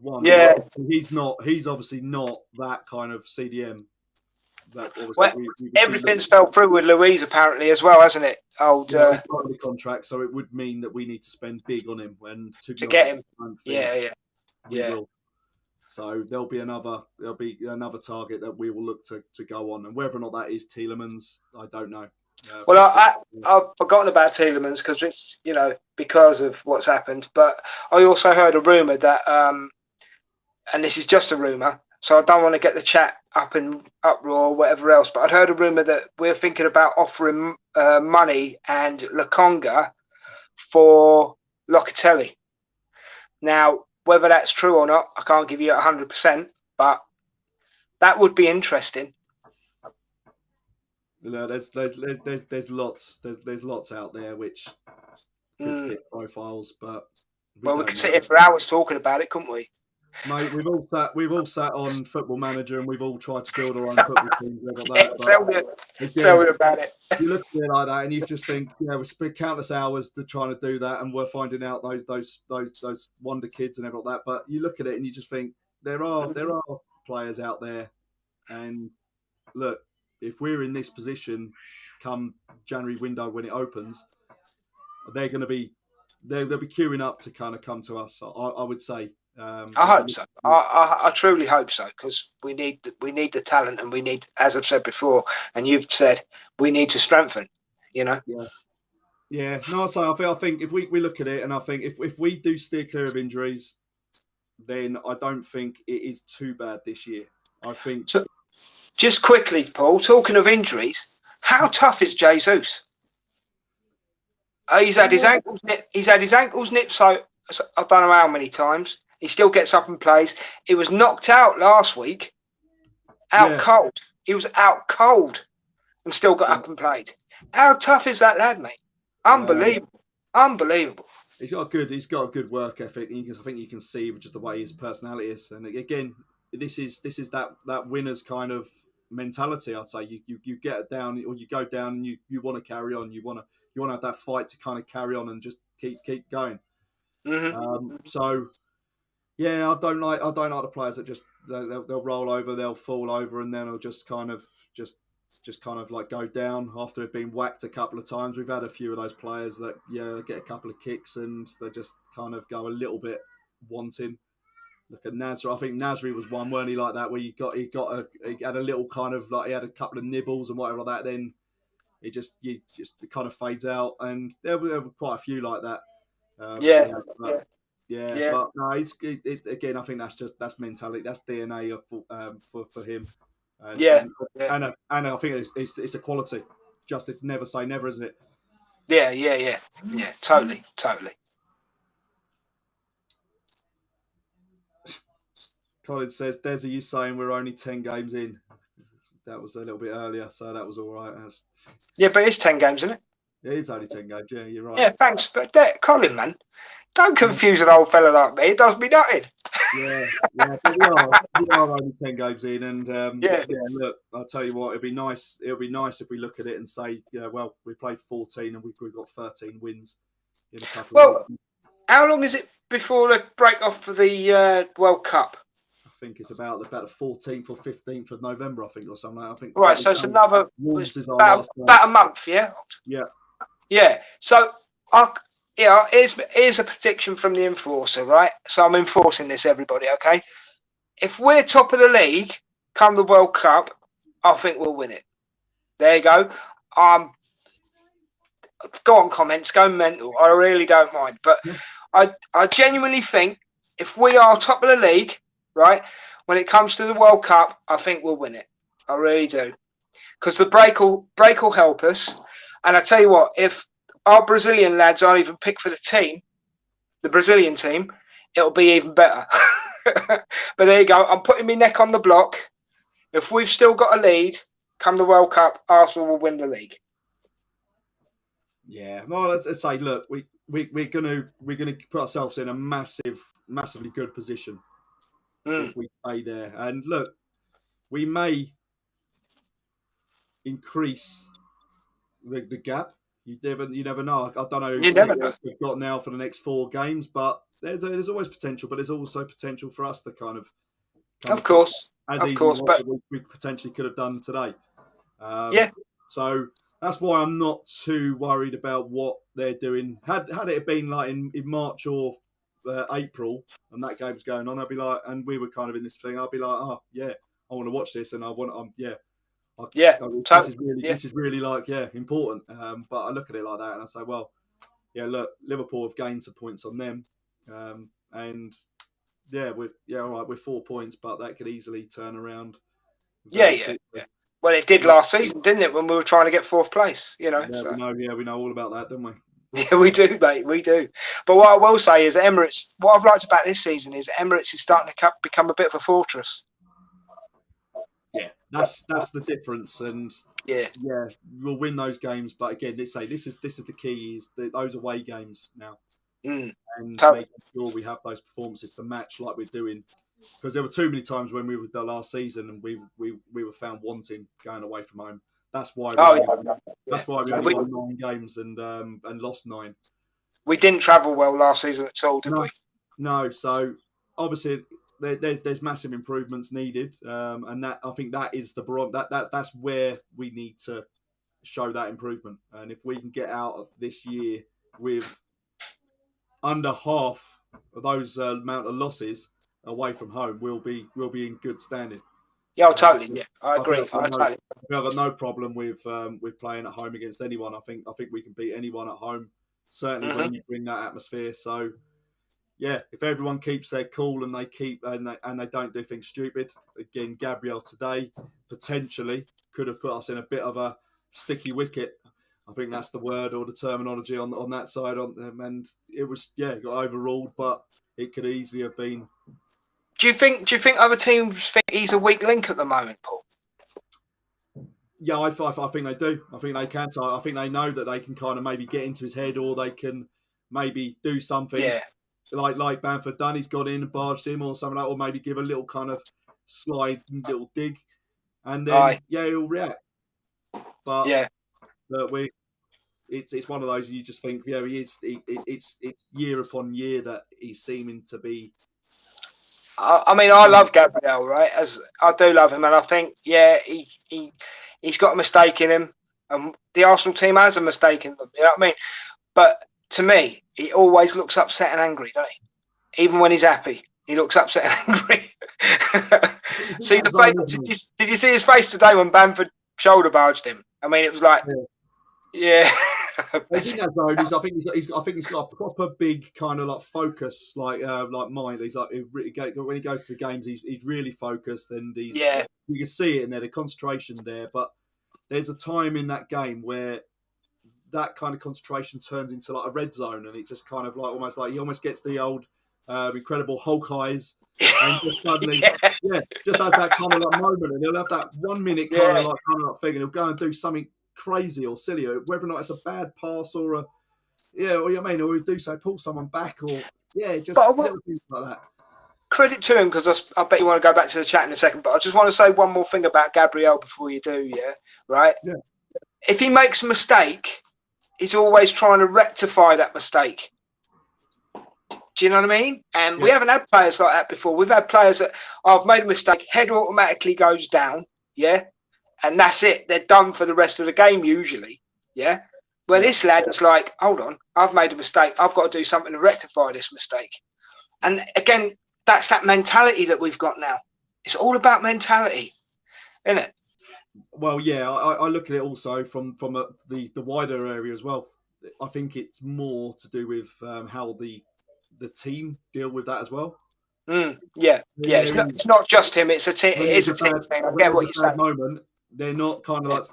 one. Yeah. He's obviously not that kind of CDM. Everything's fell through with Luiz apparently as well, hasn't it? The contract, so it would mean that we need to spend big on him to get him. We will. So there'll be another target that we will look to go on, and whether or not that is Tielemans, I don't know. I've forgotten about Tielemans because it's because of what's happened. But I also heard a rumor that, and this is just a rumor, so I don't want to get the chat up in uproar or whatever else. But I'd heard a rumor that we're thinking about offering money and Lokonga for Locatelli. Now, whether that's true or not, I can't give you 100%, but that would be interesting. No, there's lots out there which could fit profiles, but we could sit here for hours talking about it, couldn't we? Mate, we've all sat on Football Manager and we've all tried to build our own football teams. Tell me about it. You look at it like that and you just think, we spent countless hours to trying to do that, and we're finding out those wonder kids and everything like that. But you look at it and you just think there are players out there, and look, if we're in this position come January window when it opens, they'll be queuing up to kind of come to us. I would say. I hope so. I truly hope so, because we need the talent, and we need, as I've said before, and you've said, we need to strengthen. Yeah. No, so I think if we look at it, and I think if we do steer clear of injuries, then I don't think it is too bad this year. I think. So, just quickly, Paul, talking of injuries, how tough is Jesus? He's had his ankles nipped. He's had his ankles nipped. So I don't know how many times. He still gets up and plays. He was knocked out last week. Cold. He was out cold and still got up and played. How tough is that lad, mate? Unbelievable. Unbelievable. He's got a good work ethic. I think you can see just the way his personality is. And again, this is that winner's kind of mentality. I'd say you get down, or you go down, and you want to carry on. You want to have that fight to kind of carry on and just keep going. Mm-hmm. I don't like the players that just they'll roll over, they'll fall over, and then they'll just kind of like go down after they've been whacked a couple of times. We've had a few of those players that get a couple of kicks and they just kind of go a little bit wanting. Look at Nasri. I think Nasri was one, weren't he, like that, where he had a little kind of like he had a couple of nibbles and whatever like that. Then it kind of fades out, and there were quite a few like that. But no, again, I think that's mentality, that's DNA for him, and I think it's a quality. Just it's never say never, isn't it? Yeah. Totally. Colin says, Des, are you saying we're only 10 games in? That was a little bit earlier, so that was all right. Yeah, but it's 10 games, isn't it? Yeah, it's only 10 games. Yeah, you're right. Yeah, thanks. But Colin, man, don't confuse an old fella like me. It does me nothing. Yeah, but we are only 10 games in, and look, I'll tell you what, it'll be nice if we look at it and say, well, we played 14 and we've got 13 wins in a couple of weeks. How long is it before they break off for the World Cup? I think it's about the 14th or 15th of November, I think, or something like that. I think. Right, so it's about a month, yeah? Yeah. So, here's a prediction from the enforcer, right? So I'm enforcing this, everybody, okay? If we're top of the league come the World Cup, I think we'll win it. There you go. Go on, comments, go mental. I really don't mind. But I genuinely think if we are top of the league, right, when it comes to the World Cup, I think we'll win it. I really do. Because the break will help us. And I tell you what, if our Brazilian lads aren't even picked for the team, the Brazilian team, it'll be even better. But there you go. I'm putting my neck on the block. If we've still got a lead, come the World Cup, Arsenal will win the league. Yeah, no, let's say, look, we're gonna put ourselves in a massively good position if we stay there. And look, we may increase the gap. You never know. I don't know. You never know. We've got now for the next 4 games, but there's always potential. But there's also potential for us to kind of course, but we potentially could have done today. So that's why I'm not too worried about what they're doing. Had it been like in March or April and that game was going on, I'd be like, and we were kind of in this thing, I'd be like, oh yeah, I want to watch this, and this is really like important. But I look at it like that and I say, well, yeah, look, Liverpool have gained some points on them, and all right, we're 4 points, but that could easily turn around. Yeah. Well, it did last season, didn't it? When we were trying to get 4th place, we know all about that, don't we? Yeah, we do, mate. We do. But what I will say is, Emirates. What I've liked about this season is Emirates is starting to become a bit of a fortress. Yeah, that's the difference, and we'll win those games. But again, let's say this is the key: is those away games now, and making sure we have those performances to match like we're doing. Because there were too many times when we were there last season and we were found wanting going away from home. That's why we only won 9 games and lost 9. We didn't travel well last season at all, did we? No. So obviously there's massive improvements needed, and that I think that is that's where we need to show that improvement. And if we can get out of this year with under half of those amount of losses away from home, we'll be in good standing. Yeah, totally. Yeah, I agree. I've got no problem with playing at home against anyone. I think we can beat anyone at home. Certainly when you bring that atmosphere. So yeah, if everyone keeps their cool and they they don't do things stupid. Again, Gabriel today potentially could have put us in a bit of a sticky wicket. I think that's the word or the terminology on that side. And it was got overruled, but it could easily have been. Do you think other teams think he's a weak link at the moment, Paul? Yeah, I think they do. I think they can. So I think they know that they can kind of maybe get into his head, or they can maybe do something like Bamford done. He's got in and barged him, or something like that, or maybe give a little kind of slide, little dig, and then he'll react. But it's one of those you just think, he is. It's year upon year that he's seeming to be. I mean, I love Gabriel, right? As I do love him, and I think, he's got a mistake in him, and the Arsenal team has a mistake in them. You know what I mean? But to me, he always looks upset and angry, doesn't he? Even when he's happy, he looks upset and angry. See the face? Did you see his face today when Bamford shoulder barged him? I mean, it was like Yeah. I think that's though. I think he's got a proper big kind of like focus, like mind. He's like when he goes to the games, he's really focused, and Yeah. you can see it in there, the concentration there. But there's a time in that game where that kind of concentration turns into like a red zone, and it just kind of like he almost gets the old Incredible Hulk eyes, and just suddenly, just has that kind of like moment, and he'll have that 1 minute kind of like thing, and he'll go and do something crazy or silly, or whether or not it's a bad pass or or he'll do so, pull someone back, or just little things like that. Credit to him, because I bet you want to go back to the chat in a second, but I just want to say one more thing about Gabriel before you do, right? Yeah. If he makes a mistake, he's always trying to rectify that mistake. Do you know what I mean? And we haven't had players like that before. We've had players that, I've made a mistake, head automatically goes down, and that's it. They're done for the rest of the game usually, Well, this lad is like, hold on, I've made a mistake. I've got to do something to rectify this mistake. And again, that's that mentality that we've got now. It's all about mentality, isn't it? Well, yeah, I look at it also from the wider area as well. I think it's more to do with how the team deal with that as well. Yeah. It's not just him. It's a team. It is a team thing. I get what you're saying. Moment, they're not kind of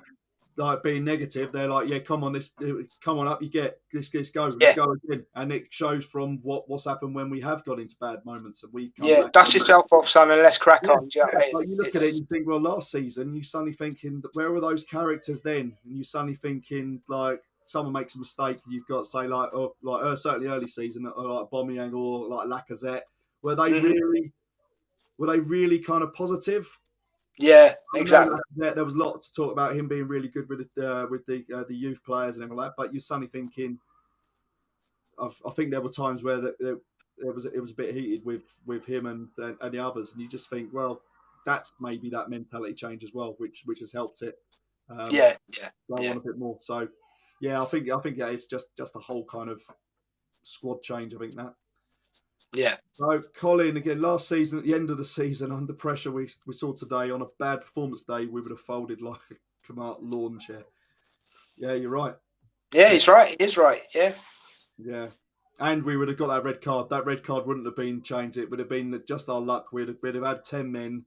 like being negative. They're like, come on up, you get this, let's go again. And it shows from what's happened when we have got into bad moments, and we've come back. Dust yourself off, son, and let's crack on. Do you know what I mean? Like you look at it and you think, well, last season you suddenly thinking, where were those characters then? And you suddenly thinking, like, someone makes a mistake, and you've got to say, certainly early season, or like Aubameyang or like Lacazette, were they really kind of positive? Yeah, exactly. There was lots to talk about him being really good with the youth players and everything like that. But you're suddenly thinking, I think there were times where it was a bit heated with him and the others, and you just think, well, that's maybe that mentality change as well, which has helped it. Go on a bit more. So, I think it's just a whole kind of squad change. I think that. Yeah. So, Colin, again, last season, at the end of the season, under pressure, we saw today, on a bad performance day, we would have folded like a Kamart lawn chair. Yeah, you're right. Yeah, he's right. He is right. Yeah. Yeah. And we would have got that red card. That red card wouldn't have been changed. It would have been just our luck. We'd have had 10 men.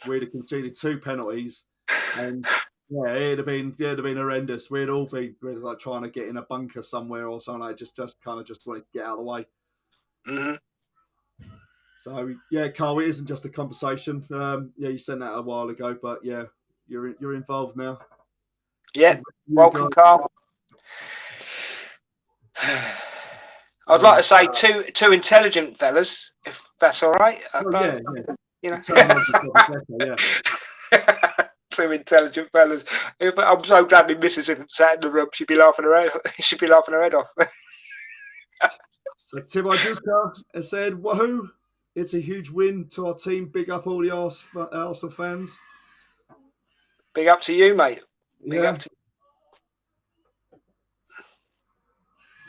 We'd have conceded 2 penalties. And it'd have been horrendous. We'd all be like trying to get in a bunker somewhere or something. Like just wanted to get out of the way. Mm-hmm. So Carl, it isn't just a conversation. You sent that a while ago, but you're involved now. Yeah, welcome, Carl. I'd like to say two intelligent fellas, if that's all right. You know. Two intelligent fellas. I'm so glad my missus isn't sat in the room. She'd be laughing her head off. So Tim Ijuka has said, "Woohoo! It's a huge win to our team. Big up all the Arsenal fans. Big up to you, mate. Big up to you."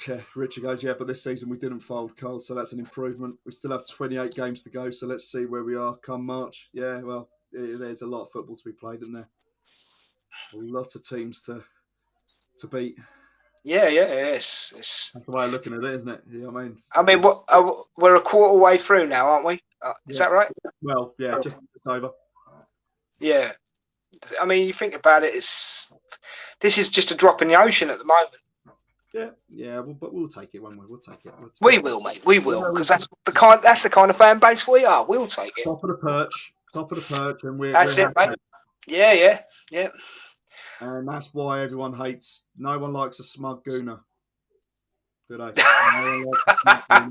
Yeah, Richard goes, but this season we didn't fold, Carl, so that's an improvement. We still have 28 games to go, so let's see where we are come March. Yeah, well, there's a lot of football to be played, isn't there? A lot of teams to beat. Yeah, it's that's the way of looking at it, isn't it? You know what I mean? I mean, we're a quarter way through now, aren't we? Is that right? Well, yeah, just over. Yeah, I mean, you think about it, this is just a drop in the ocean at the moment. Yeah, but we'll take it, won't we? We'll take it. We will, mate. We will, because that's the kind of fan base we are. We'll take it. Top of the perch, and we're. That's it, mate. Yeah. And that's why everyone hates. No one likes a smug gooner, do they? I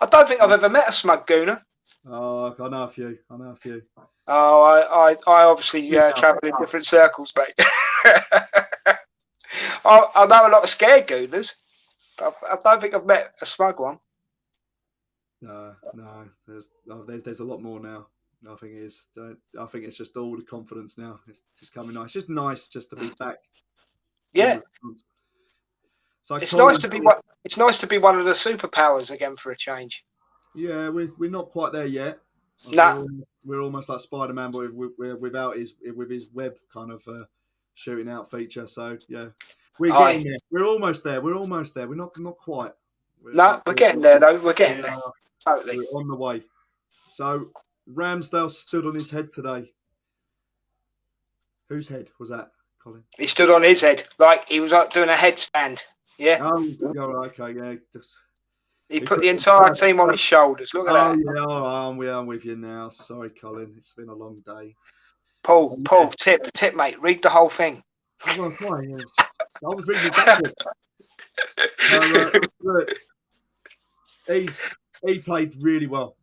don't think I've ever met a smug gooner. Oh, I know a few. Oh, I obviously travel in different circles, mate. I know a lot of scared gooners, but I don't think I've met a smug one. No. There's a lot more now. I think it is. I think it's just all the confidence now. It's just coming nice. It's just nice just to be back. Yeah. So it's nice to be one of the superpowers again for a change. Yeah, we're not quite there yet. No. We're almost like Spider-Man, but without his web kind of shooting out feature. So yeah, we're Aye. getting there. We're almost there. We're almost there. We're not quite. We're getting there though. We're getting there. Totally. We're on the way. So Ramsdale stood on his head today. Whose head was that, Colin? He stood on his head like he was like doing a headstand. Yeah. Oh, okay, yeah. He put the entire team on his shoulders. Look at that. Yeah, all right, I'm with you now. Sorry, Colin. It's been a long day. Paul, tip, mate. Read the whole thing. I was reading it backwards. Look, he played really well.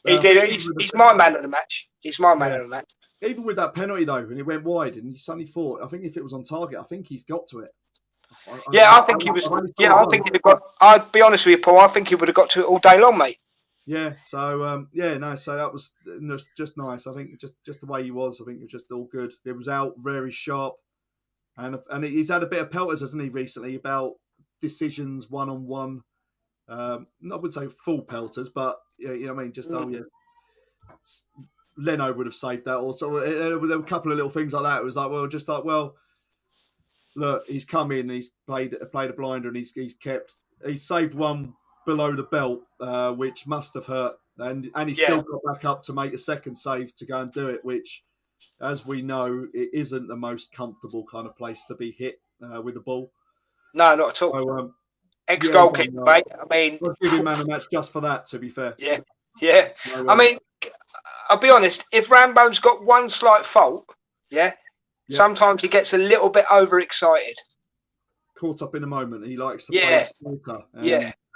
He did. He's my man of the match. He's my man of the match. Even with that penalty though, and it went wide, and you suddenly thought, I think if it was on target, I think he's got to it. I think he was. I think he'd have got. I'd be honest with you, Paul. I think he would have got to it all day long, mate. Yeah. So So that was just nice. I think just the way he was. I think it was just all good. It was out very sharp, and he's had a bit of pelters, hasn't he, recently about decisions 1-on-1. I wouldn't say full pelters, but you know what I mean. Just Leno would have saved that. Also, there were a couple of little things like that. It was like, look, he's come in, he's played a blinder, and he's saved one below the belt, which must have hurt, and he still got back up to make a second save to go and do it, which, as we know, it isn't the most comfortable kind of place to be hit with the ball. No, not at all. So, ex-goalkeeper, mate. I mean, I'll give him man of the match just for that. To be fair, yeah. So, I mean, I'll be honest. If Rambo's got one slight fault, sometimes he gets a little bit overexcited. Caught up in a moment. He likes to play quarter.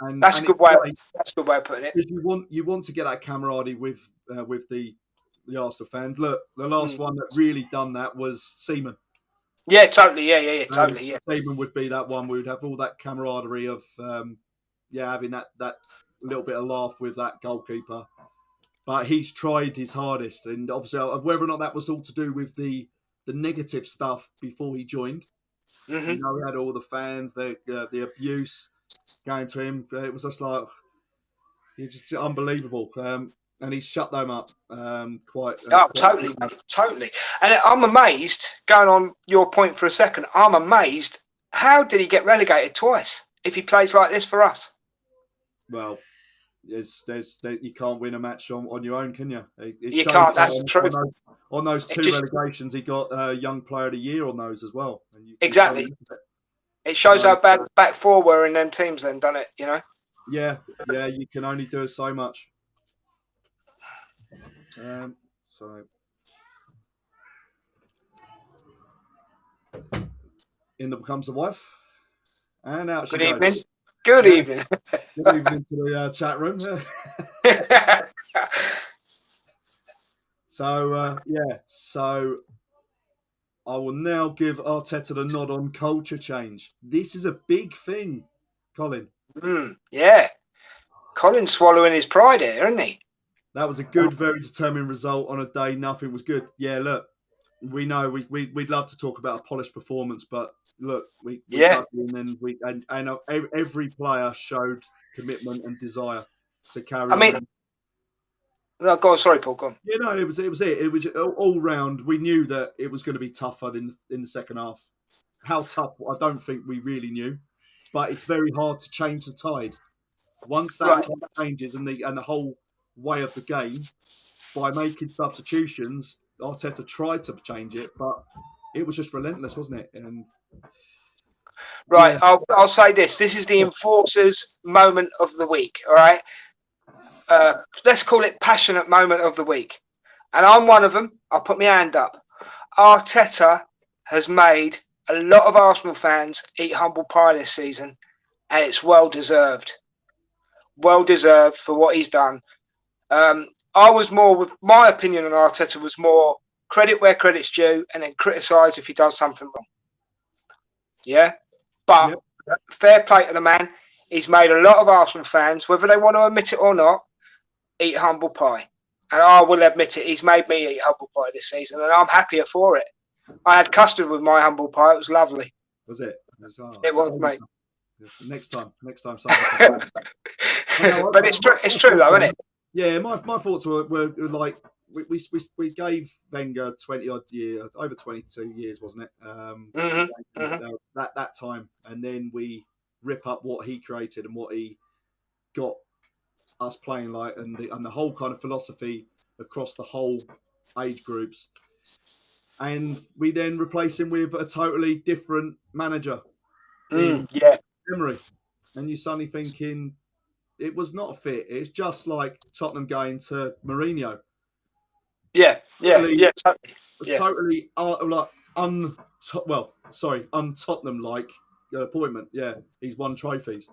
And that's a good way. That's a good way of putting it. Because you want to get that camaraderie with the Arsenal fans. Look, the last one that really done that was Seaman. Yeah, totally. Yeah, totally. Yeah, Seaman would be that one. We would have all that camaraderie of having that little bit of laugh with that goalkeeper. But he's tried his hardest, and obviously, whether or not that was all to do with the negative stuff before he joined. Mm-hmm. You know, we had all the fans, the abuse going to him. It was just like, it's just unbelievable. And he's shut them up quite. Totally, mate, totally. And I'm amazed, going on your point for a second, I'm amazed. How did he get relegated twice if he plays like this for us? Well, you can't win a match on your own, can you? You can't, that's the truth. On those two relegations, he got Young Player of the Year on those as well. Exactly. It shows how bad back four were in them teams then, doesn't it? You know? Yeah, you can only do so much. In the becomes the wife, and out she goes. Evening. Good evening. Good evening to the chat room. So I will now give Arteta the nod on culture change. This is a big thing, Colin. Yeah. Colin's swallowing his pride here, isn't he? That was a good, very determined result on a day nothing was good. Yeah, look, we know we'd love to talk about a polished performance, but look, every player showed commitment and desire to carry on. No, go on. Sorry, Paul. Go on. Yeah, no, it was it. It was all round. We knew that it was going to be tougher in the second half. How tough? I don't think we really knew, but it's very hard to change the tide. Once that tide changes and the whole way of the game, by making substitutions, Arteta tried to change it, but it was just relentless, wasn't it? And I'll say this. This is the enforcer's moment of the week, all right? Let's call it passionate moment of the week. And I'm one of them. I'll put my hand up. Arteta has made a lot of Arsenal fans eat humble pie this season, and it's well-deserved. Well-deserved for what he's done. I was more, with my opinion on Arteta, was more credit where credit's due and then criticise if he does something wrong. Yeah? But fair play to the man. He's made a lot of Arsenal fans, whether they want to admit it or not, eat humble pie. And I will admit it, he's made me eat humble pie this season, and I'm happier for it. I had custard with my humble pie. It was lovely. Was it? It was, mate. Next time. But it's true though, isn't it? Yeah, my thoughts were like, we gave Wenger 20 odd years, over 22 years, wasn't it? That time, and then we rip up what he created and what he got us playing like, and the whole kind of philosophy across the whole age groups, and we then replace him with a totally different manager in Emery, and you're suddenly thinking it was not a fit. It's just like Tottenham going to Mourinho. Totally like un-Tottenham like appointment. Yeah, he's won trophies.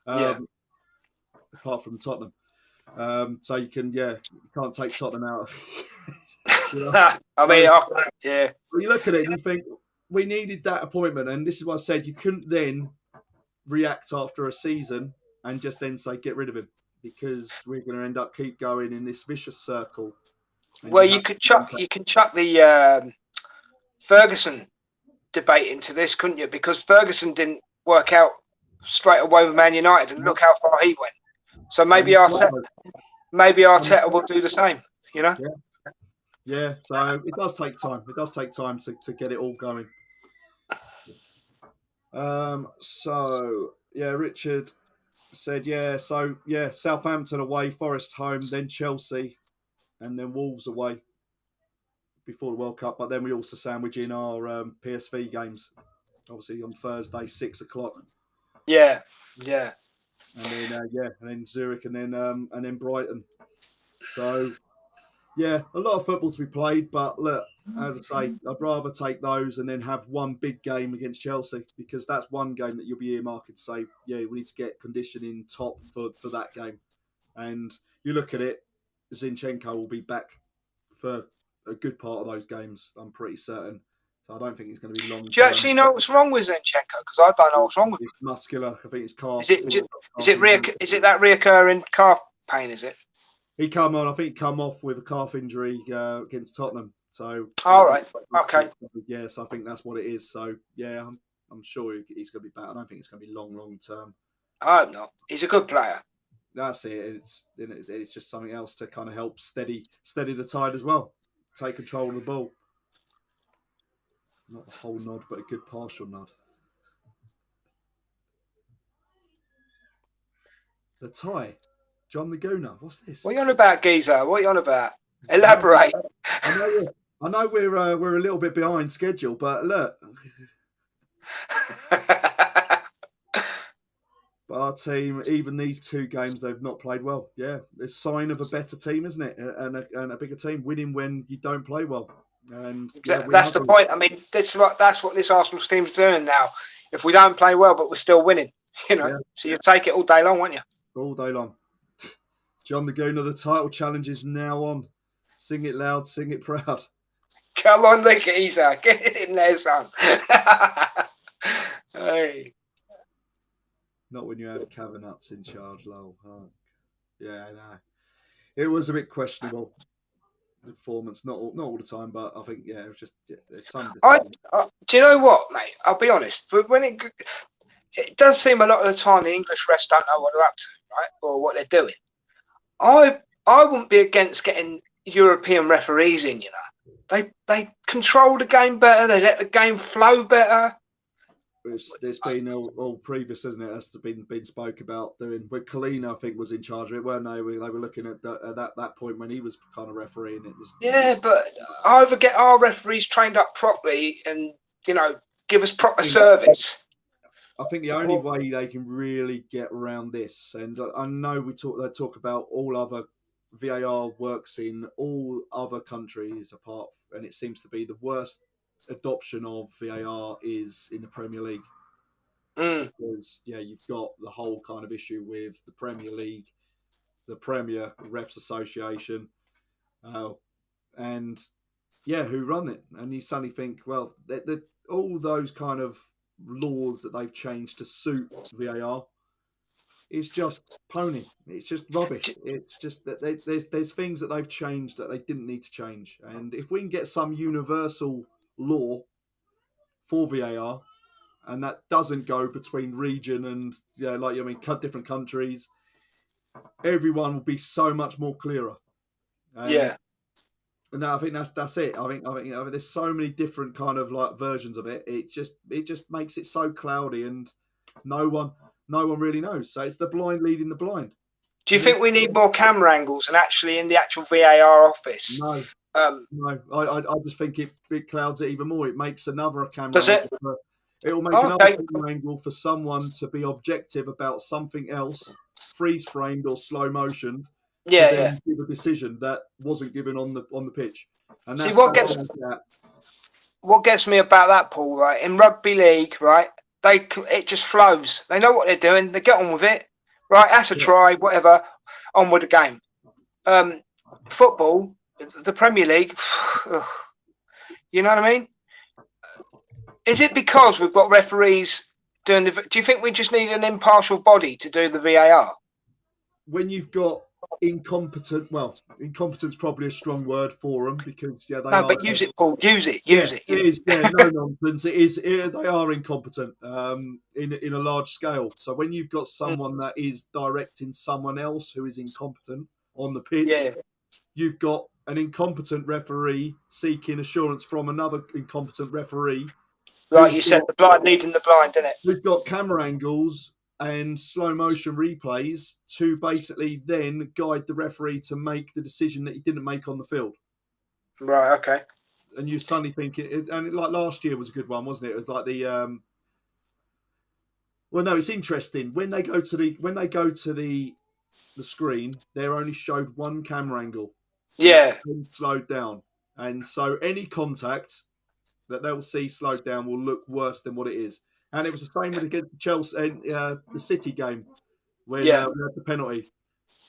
Apart from Tottenham. So you can't take Tottenham out. You look at it and you think, we needed that appointment, and this is what I said, you couldn't then react after a season and just then say, get rid of him, because we're going to end up keep going in this vicious circle. Well, you can chuck the Ferguson debate into this, couldn't you? Because Ferguson didn't work out straight away with Man United, and look how far he went. So maybe Arteta will do the same, you know? Yeah, so it does take time. It does take time to get it all going. Richard said, Southampton away, Forest home, then Chelsea, and then Wolves away before the World Cup. But then we also sandwich in our PSV games, obviously on Thursday, 6:00. Yeah. And then Zurich, and then Brighton. So, a lot of football to be played. But look, as I say, I'd rather take those and then have one big game against Chelsea, because that's one game that you'll be earmarking to say, we need to get conditioning top for that game. And you look at it, Zinchenko will be back for a good part of those games, I'm pretty certain. So I don't think it's going to be long. Do you actually know what's wrong with Zinchenko? Because I don't know what's wrong with him. It's muscular. I think it's calf. Is it that reoccurring calf pain? Is it? He come on. I think he come off with a calf injury against Tottenham. So. All right. Okay. Yeah. So I think that's what it is. So I'm sure he's going to be back. I don't think it's going to be long term. I hope not. He's a good player. That's it. It's just something else to kind of help steady the tide as well. Take control of the ball. Not the whole nod, but a good partial nod. The tie. John the Gooner. What's this? What are you on about, geezer? What are you on about? Elaborate. I know we're a little bit behind schedule, but look. But our team, even these two games, they've not played well. Yeah, it's a sign of a better team, isn't it? And a bigger team, winning when you don't play well. And that's the point. I mean, that's what this Arsenal team's doing now. If we don't play well, but we're still winning, so you take it all day long, won't you? All day long. John the Gooner, the title challenge is now on. Sing it loud, sing it proud. Come on, the geezer, get it in there, son. Hey. Not when you have Cavanagh in charge, lol. Oh. Yeah, no. It was a bit questionable performance, not all the time, but I think it was just some. Do you know what, mate? I'll be honest, but when it does seem a lot of the time the English refs don't know what they're up to, right, or what they're doing. I wouldn't be against getting European referees in. They control the game better. They let the game flow better. There's been all previous, isn't it? That's been spoke about doing. Where Colina, I think, was in charge of it, weren't they? They were looking at that point when he was kind of refereeing. It was but either get our referees trained up properly and give us proper service. I think the only way they can really get around this, and I know they talk about all other VAR works in all other countries apart, and it seems to be the worst adoption of VAR is in the Premier League. Because you've got the whole kind of issue with the Premier League, the Premier Refs Association, and who run it. And you suddenly think, well, all those kind of laws that they've changed to suit VAR, it's just pony. It's just rubbish. It's just that there's things that they've changed that they didn't need to change. And if we can get some universal law for VAR, and that doesn't go between region and different countries, everyone will be so much more clearer. And No, I think that's it. I think there's so many different kind of like versions of it. It just makes it so cloudy, and no one really knows. So it's the blind leading the blind. Do you think we need more camera angles and actually in the actual VAR office? No, no. I just think it clouds it even more. It makes another camera. Does it? It will make another camera angle for someone to be objective about something else, freeze framed or slow motion. Yeah, to then give a decision that wasn't given on the pitch. And see what gets me about that, Paul. Right, in rugby league, right, it just flows. They know what they're doing. They get on with it. Right, that's a try. Whatever, on with the game. Football, the Premier League. You know what I mean? Is it because we've got referees doing the? Do you think we just need an impartial body to do the VAR? When you've got incompetent's probably a strong word for them because they are. But use it, Paul. Use it. It is. Yeah, no nonsense. It is. They are incompetent in a large scale. So when you've got someone that is directing someone else who is incompetent on the pitch, you've got an incompetent referee seeking assurance from another incompetent referee. Like you said, the blind leading the blind, isn't it? We've got camera angles and slow motion replays to basically then guide the referee to make the decision that he didn't make on the field. Right. Okay. And you suddenly think like last year was a good one, wasn't it? It was like the well, no, it's interesting when they go to the screen, they're only showed one camera angle. Yeah. Slowed down, and so any contact that they'll see slowed down will look worse than what it is. And it was the same with against Chelsea and the City game when we had the penalty.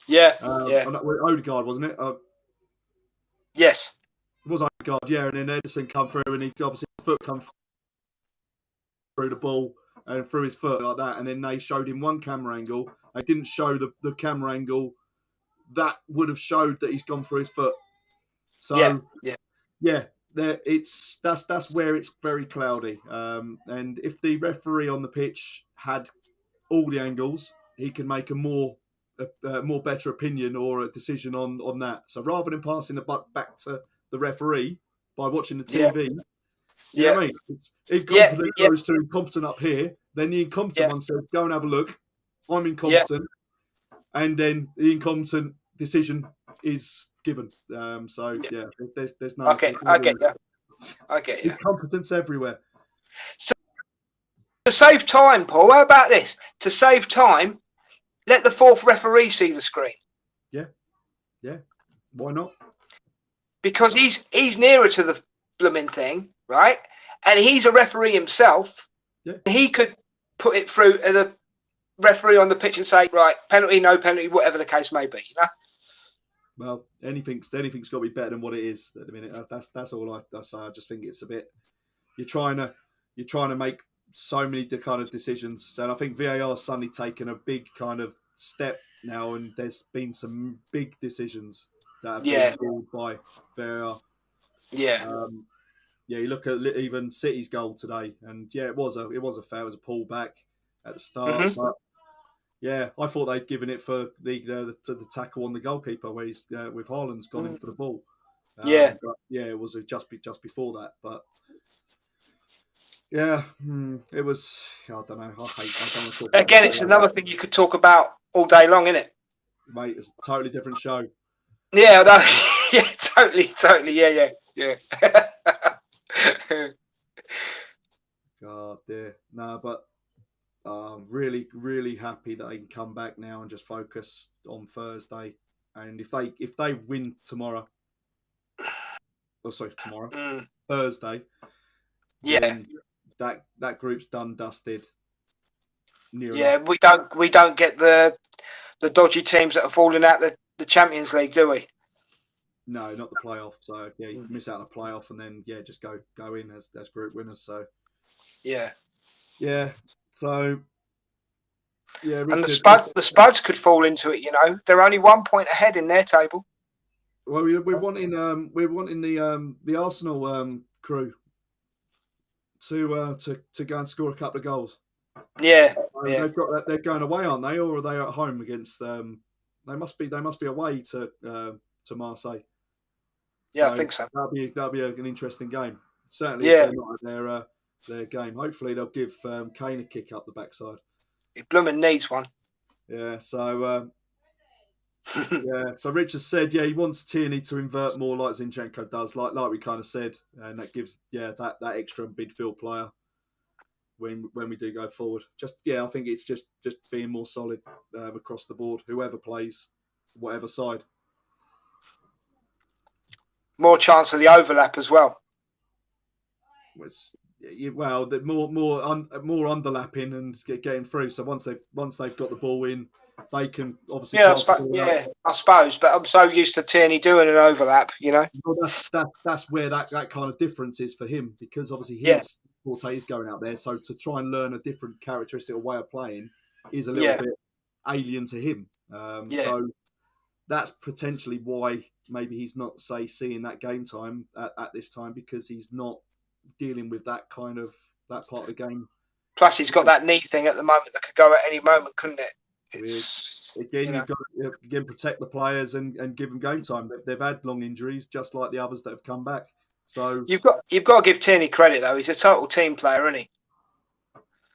Yeah, Odegaard, wasn't it? Yes. It was Odegaard, yeah. And then Edison come through, and he obviously his foot come through the ball and through his foot like that. And then they showed him one camera angle. They didn't show the camera angle that would have showed that he's gone through his foot. So that's where it's very cloudy. And if the referee on the pitch had all the angles, he can make a more better opinion or a decision on that. So rather than passing the buck back to the referee by watching the TV, you know what I mean? It's incompetent goes to incompetent up here. Then the incompetent one says, "Go and have a look. I'm incompetent," and then the incompetent decision is given. There's no. Okay, I get you. Incompetence everywhere. So, to save time, Paul, how about this? To save time, let the fourth referee see the screen. Yeah. Why not? Because he's nearer to the blooming thing, right? And he's a referee himself. Yeah. He could put it through the referee on the pitch and say, right, penalty, no penalty, whatever the case may be. You know? Well, anything's got to be better than what it is at the minute. That's all I say. I just think it's a bit. You're trying to make so many kind of decisions, and I think VAR's suddenly taken a big kind of step now, and there's been some big decisions that have been ruled by VAR. Yeah. You look at even City's goal today, and it was a foul, it was a pullback at the start, but. Yeah, I thought they'd given it for the tackle on the goalkeeper where he's with Haaland's gone in for the ball. But, it was just before that. But it was. I don't know. I don't want to talk about again, it's another thing you could talk about all day long, isn't it? Mate, it's a totally different show. Yeah, no, yeah, totally, yeah. God, dear, no, but. Really, really happy that they can come back now and just focus on Thursday. And if they win tomorrow, Thursday, then that group's done, dusted. Enough. We don't get the dodgy teams that are falling out the Champions League, do we? No, not the playoff. So you miss out on the playoff, and then just go in as group winners. So yeah. So, Richard, and the Spuds could fall into it. You know, they're only 1 point ahead in their table. Well, we're wanting the Arsenal crew to go and score a couple of goals. Yeah. They've got that. They're going away, aren't they, or are they at home against? They must be away to Marseille. Yeah, I think so. That'll be an interesting game. Certainly, Yeah. if they're not at their game, hopefully they'll give Kane a kick up the backside. He blooming needs one. Yeah. So yeah. So Richard said, yeah, he wants Tierney to invert more like Zinchenko does, like we kind of said, and that gives that extra midfield player when we do go forward. I think it's just being more solid across the board, whoever plays, whatever side. More chance of the overlap as well. Well, more underlapping and getting through. So once they've got the ball in, they can obviously. Yeah, I suppose. But I'm so used to Tierney doing an overlap, you know. Well, that's where that kind of difference is for him, because obviously his forte is going out there. So to try and learn a different characteristic or way of playing is a little bit alien to him. So that's potentially why maybe he's not, say, seeing that game time at this time, because he's not dealing with that part of the game. Plus, he's got that knee thing at the moment that could go at any moment, couldn't it? You've got to protect the players and give them game time. They've had long injuries, just like the others that have come back. So you've got to give Tierney credit, though. He's a total team player, isn't he?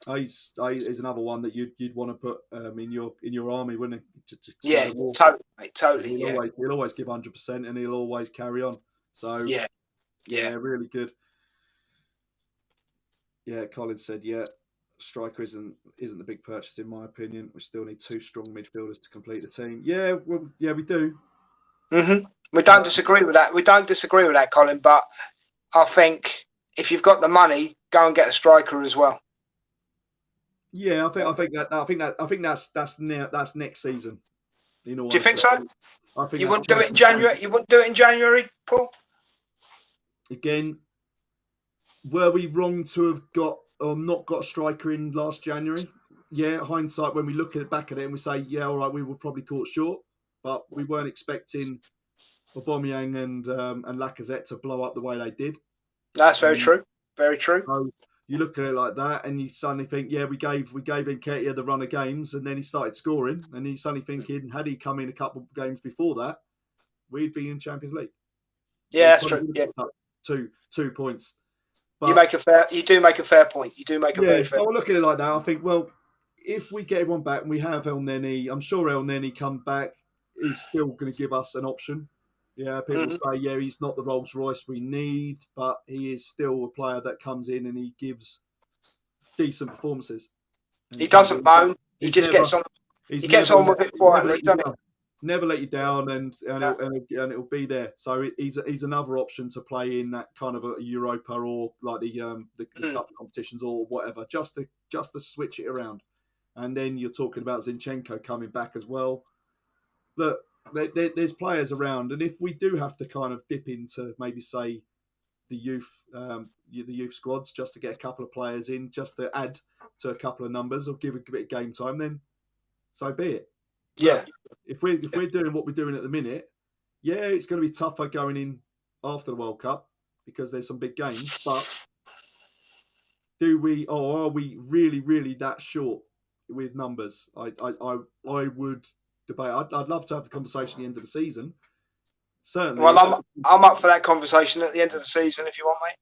He's another one that you'd want to put in your army, wouldn't he? Totally. He'll always give 100%, and he'll always carry on. So yeah, really good. Yeah, Colin said, striker isn't the big purchase in my opinion. We still need 2 strong midfielders to complete the team. Yeah, well, yeah, we do. Mm-hmm. We don't disagree with that. Colin. But I think if you've got the money, go and get a striker as well. Yeah, I think that's next season. Do you think so? You wouldn't do it in January. You wouldn't do it in January, Paul? Again, were we wrong to have not got a striker in last January? Yeah, hindsight, when we look back at it and we say, yeah, all right, we were probably caught short, but we weren't expecting Aubameyang and Lacazette to blow up the way they did. That's very true. Very true. So you look at it like that, and you suddenly think, yeah, we gave Nketiah the run of games, and then he started scoring, and you're suddenly thinking, had he come in a couple of games before that, we'd be in Champions League. Yeah, that's true. Yeah, 2 points. But you do make a fair point. You do make a very fair point. Look at it like that. I think, well, if we get everyone back and we have El Neni, I'm sure El Neni come back, he's still going to give us an option. Yeah, people say, yeah, he's not the Rolls Royce we need, but he is still a player that comes in and he gives decent performances. And he doesn't moan. He just gets on. He gets on with it quietly, doesn't he? Never let you down, and it'll be there. So he's another option to play in that kind of a Europa or like the cup competitions or whatever, just to switch it around. And then you're talking about Zinchenko coming back as well. Look, there's players around, and if we do have to kind of dip into maybe say the youth squads just to get a couple of players in, just to add to a couple of numbers or give a bit of game time, then so be it. Yeah. If we're doing what we're doing at the minute, yeah, it's going to be tougher going in after the World Cup because there's some big games. But are we really, really that short with numbers? I would debate. I'd love to have the conversation at the end of the season. Certainly. Well, I'm up for that conversation at the end of the season if you want, mate.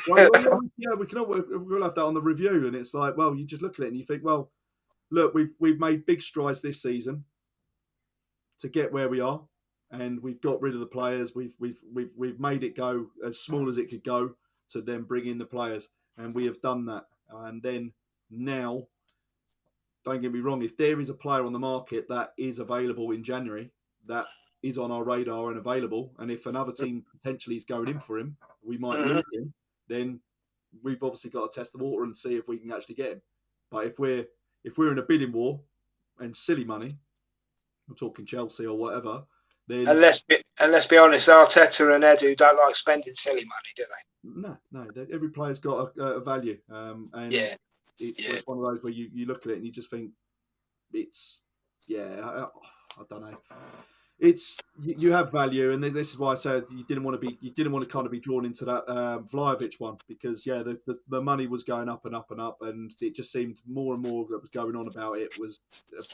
We'll have that on the review, and it's like, well, you just look at it and you think, well, look, we've made big strides this season to get where we are, and we've got rid of the players. We've made it go as small as it could go to then bring in the players, and we have done that. And then now, don't get me wrong, if there is a player on the market that is available in January, that is on our radar and available, and if another team potentially is going in for him, we might lose him, then we've obviously got to test the water and see if we can actually get him. But if we're in a bidding war and silly money, we're talking Chelsea or whatever, then and let's be honest, Arteta and Edu don't like spending silly money, do they? No. Every player's got a value, and it's one of those where you look at it and you just think I don't know. It's you have value, and this is why I said you didn't want to kind of be drawn into that Vlahovic one, because the money was going up and up and up, and it just seemed more and more that was going on about it was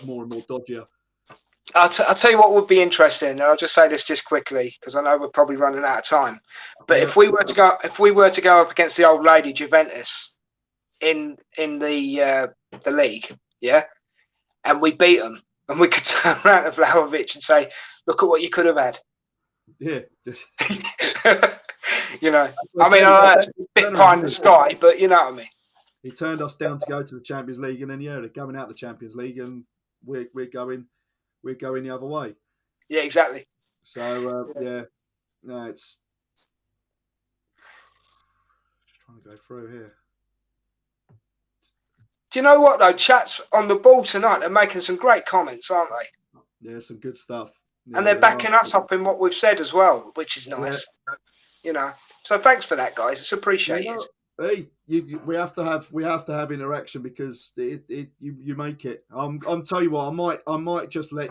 more and more dodgier. I'll tell you what would be interesting, and I'll just say this just quickly because I know we're probably running out of time. But Yeah. if we were to go up against the old lady Juventus in the league, yeah, and we beat them, and we could turn around to Vlahovic and say, "Look at what you could have had." Yeah. You know, I mean, it's a bit pie in the sky, but you know what I mean. He turned us down to go to the Champions League, and then they're going out the Champions League, and we're going the other way. Yeah, exactly. So no, it's just trying to go through here. Do you know what though? Chat's on the ball tonight. They're making some great comments, aren't they? Yeah, some good stuff. Yeah, and they're backing us up in what we've said as well, which is nice. Yeah. You know, so thanks for that, guys. It's appreciated. Hey, we have to have interaction because you make it. I'm tell you what, I might just let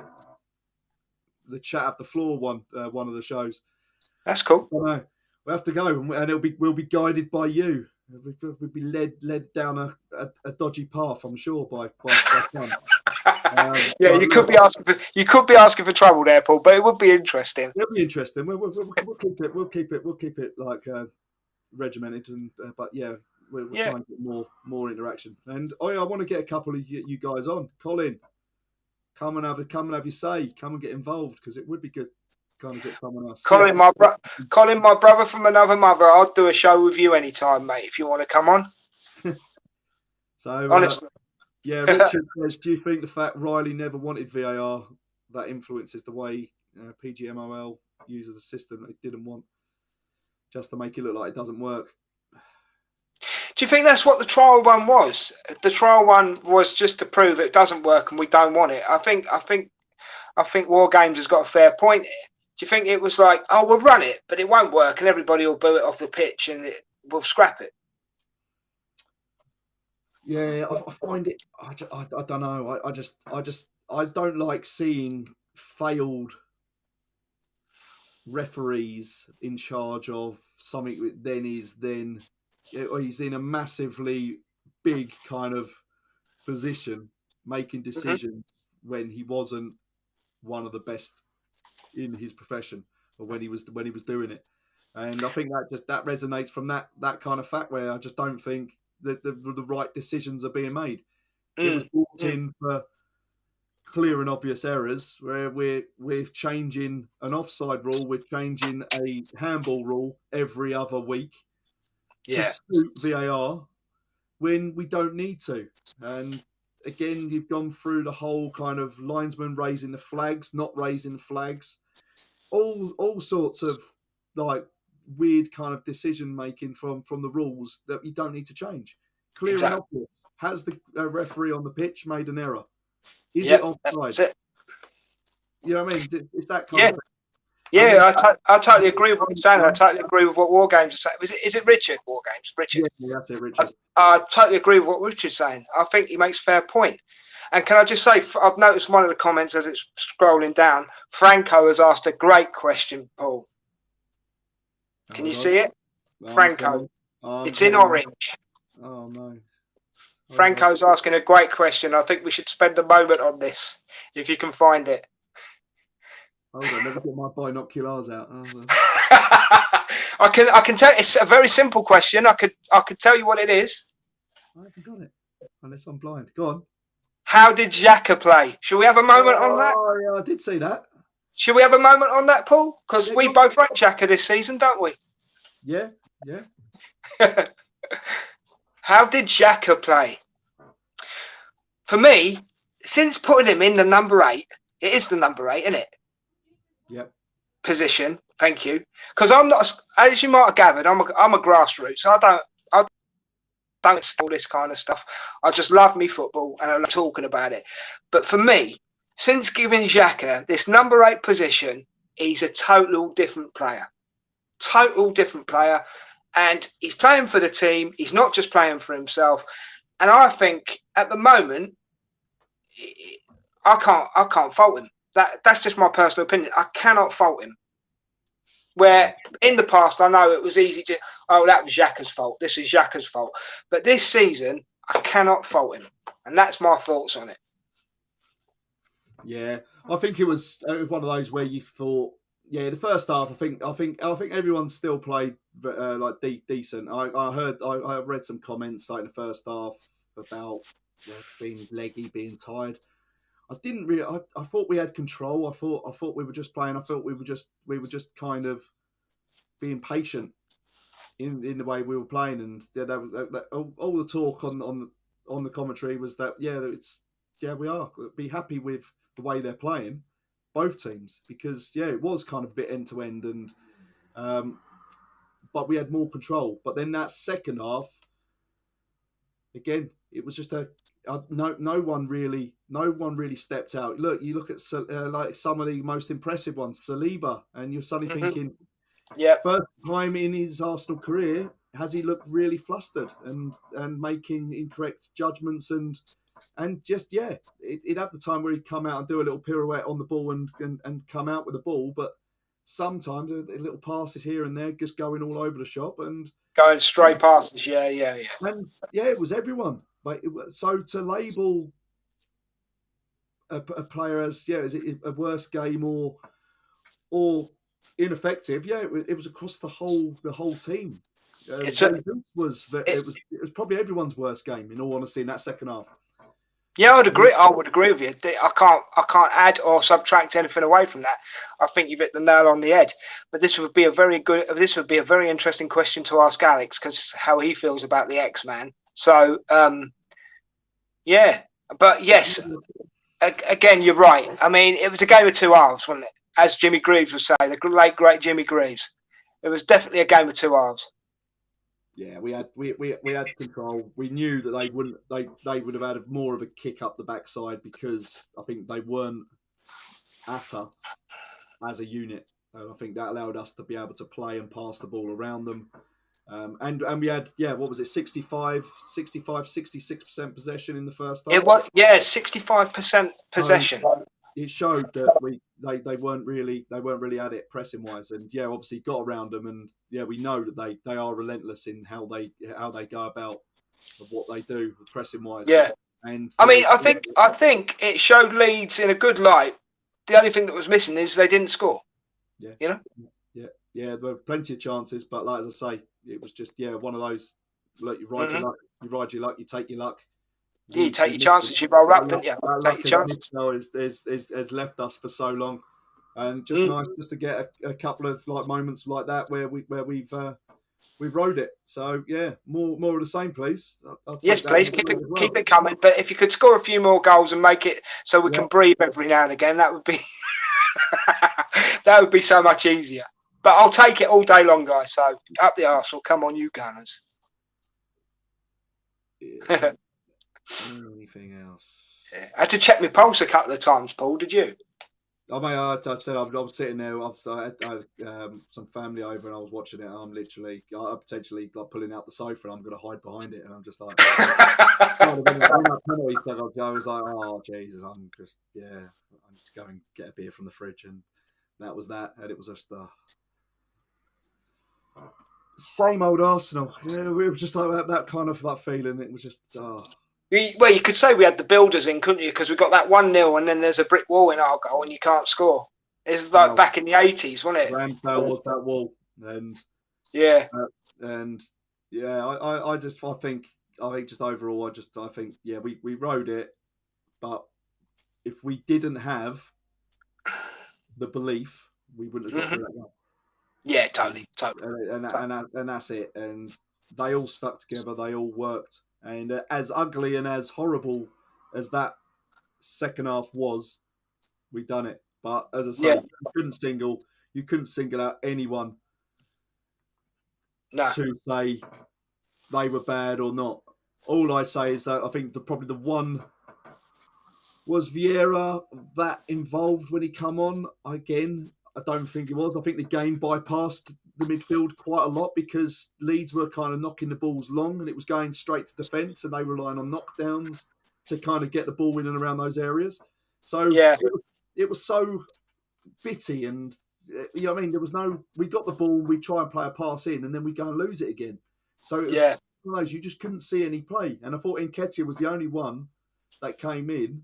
the chat have the floor one of the shows. That's cool. I we have to go, and we'll be guided by you. We'll be led down a dodgy path, I'm sure, by some. Yeah, you could be asking for trouble there, Paul, but it would be interesting. It'll be interesting. We'll keep it like regimented, and but yeah, we'll try and get more interaction. And I want to get a couple of you guys on. Colin, come and have your say. Come and get involved because it would be good. Kind of get someone else. Colin, my brother from another mother. I'll do a show with you anytime, mate. If you want to come on. So honestly, yeah. Richard says, do you think the fact Riley never wanted VAR that influences the way PGMOL uses the system that it didn't want, just to make it look like it doesn't work? Do you think that's what the trial one was? The trial one was just to prove it doesn't work and we don't want it. I think War Games has got a fair point here. Do you think it was like, oh, we'll run it, but it won't work, and everybody will boo it off the pitch, and we'll scrap it? Yeah, I find it. I don't know. I don't like seeing failed referees in charge of something that he's in a massively big kind of position, making decisions when he wasn't one of the best in his profession, or when he was doing it. And I think that resonates from that kind of fact where I just don't think that the right decisions are being made. It was brought in for clear and obvious errors where we're changing an offside rule, we're changing a handball rule every other week to suit VAR when we don't need to. And again, you've gone through the whole kind of linesman raising the flags, not raising the flags, all sorts of like weird kind of decision making from the rules that you don't need to change. Clear and obvious. Has the referee on the pitch made an error? Is it offside? You know what I mean? It's that kind of thing. Yeah, I totally agree with what you're saying. I totally agree with what War Games is saying. Is it Richard, War Games? Richard. Yeah, that's it, Richard. I totally agree with what Richard's saying. I think he makes a fair point. And can I just say, I've noticed one of the comments as it's scrolling down. Franco has asked a great question, Paul. Can you see it? Franco. It's in orange. Oh, no. Franco's asking a great question. I think we should spend a moment on this, if you can find it. Hold on, let me get my binoculars out. I can tell. It's a very simple question. I could tell you what it is. I haven't got it, unless I'm blind. Go on. How did Xhaka play? Should we have a moment on that? Oh, yeah, I did see that. Should we have a moment on that, Paul? Because we both rate Xhaka this season, don't we? Yeah. How did Xhaka play? For me, since putting him in the number 8, it is the number 8, isn't it? Yep. Position. Thank you. Because I'm not, as you might have gathered, I'm a grassroots. I don't steal this kind of stuff. I just love me football and I love talking about it. But for me, since giving Xhaka this number 8 position, he's a total different player. And he's playing for the team. He's not just playing for himself. And I think at the moment, I can't fault him. That's just my personal opinion. I cannot fault him. Where in the past, I know it was easy to, that was Xhaka's fault. This is Xhaka's fault. But this season, I cannot fault him. And that's my thoughts on it. Yeah, I think it was one of those where you thought, yeah, the first half. I think everyone still played decent. I've read some comments like in the first half about being leggy, being tired. I didn't really. I thought we had control. I thought we were just playing. I thought we were just kind of being patient in the way we were playing, and all the talk on the commentary was that we are be happy with the way they're playing, both teams, because it was kind of a bit end to end, and but we had more control. But then that second half, again, it was just no one really stepped out. You look at like some of the most impressive ones, Saliba, and you're suddenly thinking, Yeah, first time in his Arsenal career has he looked really flustered and making incorrect judgments and just he'd have the time where he'd come out and do a little pirouette on the ball and come out with the ball, but sometimes a little passes here and there just going all over the shop and going straight past us. Yeah. it was everyone. But so to label a player as is it a worst game or ineffective, it was across the whole team. It was probably everyone's worst game, in all honesty, in that second half. Yeah, I would agree with you. I can't add or subtract anything away from that. I think you've hit the nail on the head. But this would be a very interesting question to ask Alex, because how he feels about the X-Man. So, yeah. But yes, again, you're right. I mean, it was a game of two halves, wasn't it? As Jimmy Greaves would say, the late great Jimmy Greaves. It was definitely a game of two halves. Yeah, we had control. We knew that they would have had more of a kick up the backside, because I think they weren't at us as a unit. And I think that allowed us to be able to play and pass the ball around them. And we had, what was it, 66% possession in the first half? It was, 65% possession. It showed that they weren't really at it pressing wise, and obviously got around them, and we know that they are relentless in how they go about what they do pressing wise. Yeah, and I mean, I think it showed Leeds in a good light. The only thing that was missing is they didn't score. Yeah, there were plenty of chances, but like as I say, it was just one of those. Look, you ride your luck. You ride your luck. You take your luck. You take your chances. You roll up, don't you? Take your chances. Has left us for so long, and just nice just to get a couple of moments like that where we've rode it. So more of the same, please. Yes, please keep it coming. But if you could score a few more goals and make it so we can breathe every now and again, that would be that would be so much easier. But I'll take it all day long, guys. So up the Arsenal, come on, you Gunners. Anything else? I had to check my pulse a couple of times, Paul. Did you? I said I was sitting there. I had some family over, and I was watching it. And I'm potentially pulling out the sofa, and I'm going to hide behind it, and I'm just like, I was like, oh Jesus, I'm just go and get a beer from the fridge, and that was that, and it was just same old Arsenal. Yeah, we were just like that kind of feeling. It was just. Well, you could say we had the builders in, couldn't you? Because we got that 1-0, and then there's a brick wall in our goal, and you can't score. It's like back in the 80s, wasn't it? Ramsdale was that wall, and I think just overall, I think we rode it, but if we didn't have the belief, we wouldn't have got through that one. Yeah, totally. And that's it. And they all stuck together. They all worked. And as ugly and as horrible as that second half was, we done it. But as I say, you couldn't single out anyone to say they were bad or not. All I say is that I think probably the one was Vieira that involved when he come on. Again, I don't think it was. I think the game bypassed the midfield quite a lot, because Leeds were kind of knocking the balls long, and it was going straight to defence, and they were relying on knockdowns to kind of get the ball in and around those areas. So it was so bitty, and I mean, there was no. We got the ball, we try and play a pass in, and then we go and lose it again. So it was one of those, you just couldn't see any play, and I thought Nketiah was the only one that came in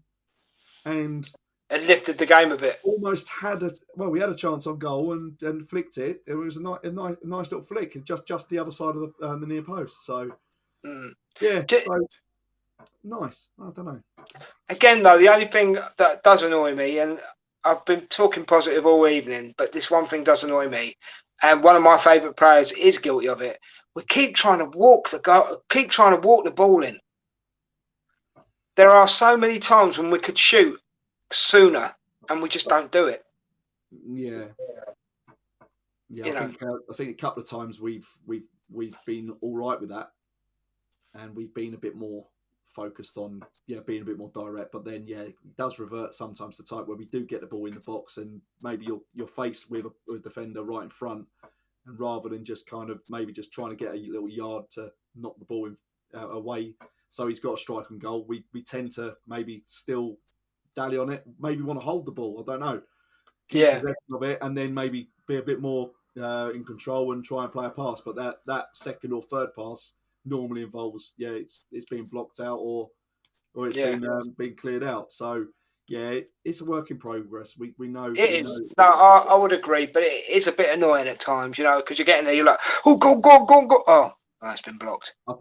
and It lifted the game a bit. Almost had we had a chance on goal and flicked it. It was a nice little flick, just the other side of the near post. So yeah, so, nice. I don't know. Again, though, the only thing that does annoy me, and I've been talking positive all evening, but this one thing does annoy me, and one of my favourite players is guilty of it. We keep trying to walk the ball in. There are so many times when we could shoot sooner, and we just don't do it. Yeah. I think a couple of times we've been all right with that, and we've been a bit more focused on being a bit more direct. But then it does revert sometimes to type where we do get the ball in the box, and maybe you're faced with a defender right in front, and rather than just kind of maybe just trying to get a little yard to knock the ball away, so he's got a strike and goal, we tend to maybe still dally on it, maybe want to hold the ball. I don't know. Keep possession of it, and then maybe be a bit more in control and try and play a pass. But that second or third pass normally involves it's being blocked out or it's been cleared out. So it's a work in progress. We know it is. No, I would agree, but it is a bit annoying at times, because you're getting there, you're like, oh, go. Oh, it's been blocked. I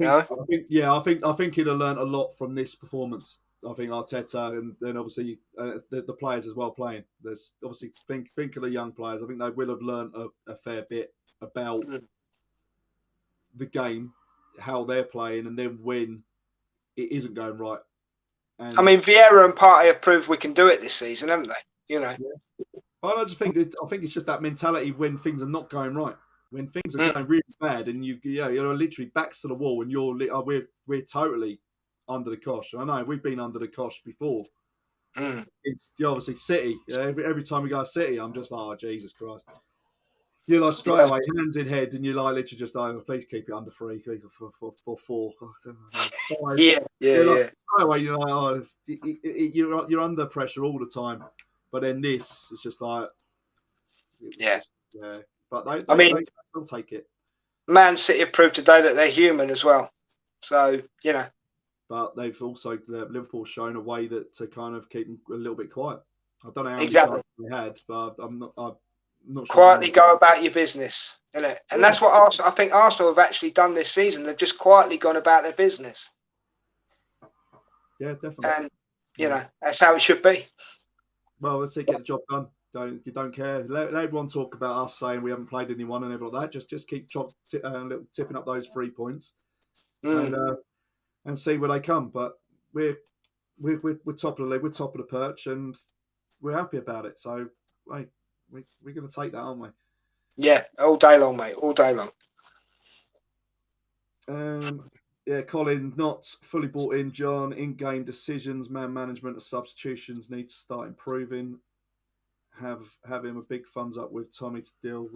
think he'd have learned a lot from this performance. I think Arteta and then obviously the players as well playing. There's obviously think of the young players. I think they will have learned a fair bit about the game, how they're playing, and then when it isn't going right. And, Vieira and Partey have proved we can do it this season, haven't they? But I just think it's just that mentality when things are not going right, when things are going really bad, and you're literally backs to the wall, and we're totally under the cosh. I know we've been under the cosh before. It's obviously City. Every time we go to City, I'm just like, oh, Jesus Christ. You're like straight away, hands in head, and you're like literally just, oh, please keep it under 3, for 4. Straight away, you're like, oh, you're under pressure all the time. But then this, it's just like, But they'll take it. Man City have proved today that they're human as well. So, But they've also, Liverpool shown a way to kind of keep them a little bit quiet. I don't know how many exactly they had, but I'm not sure. Quietly go about your business, isn't it? And that's what I think Arsenal have actually done this season. They've just quietly gone about their business. Yeah, definitely. And, that's how it should be. Well, let's get the job done. You don't care. Let everyone talk about us saying we haven't played anyone and everything like that. Just keep tipping up those 3 points and see where they come. But we're top of the league, we're top of the perch, and we're happy about it. So, we're going to take that, aren't we? Yeah, all day long, mate. All day long. Colin, not fully bought in. John, in-game decisions, man management, and substitutions need to start improving. Have him a big thumbs up with Tommy to deal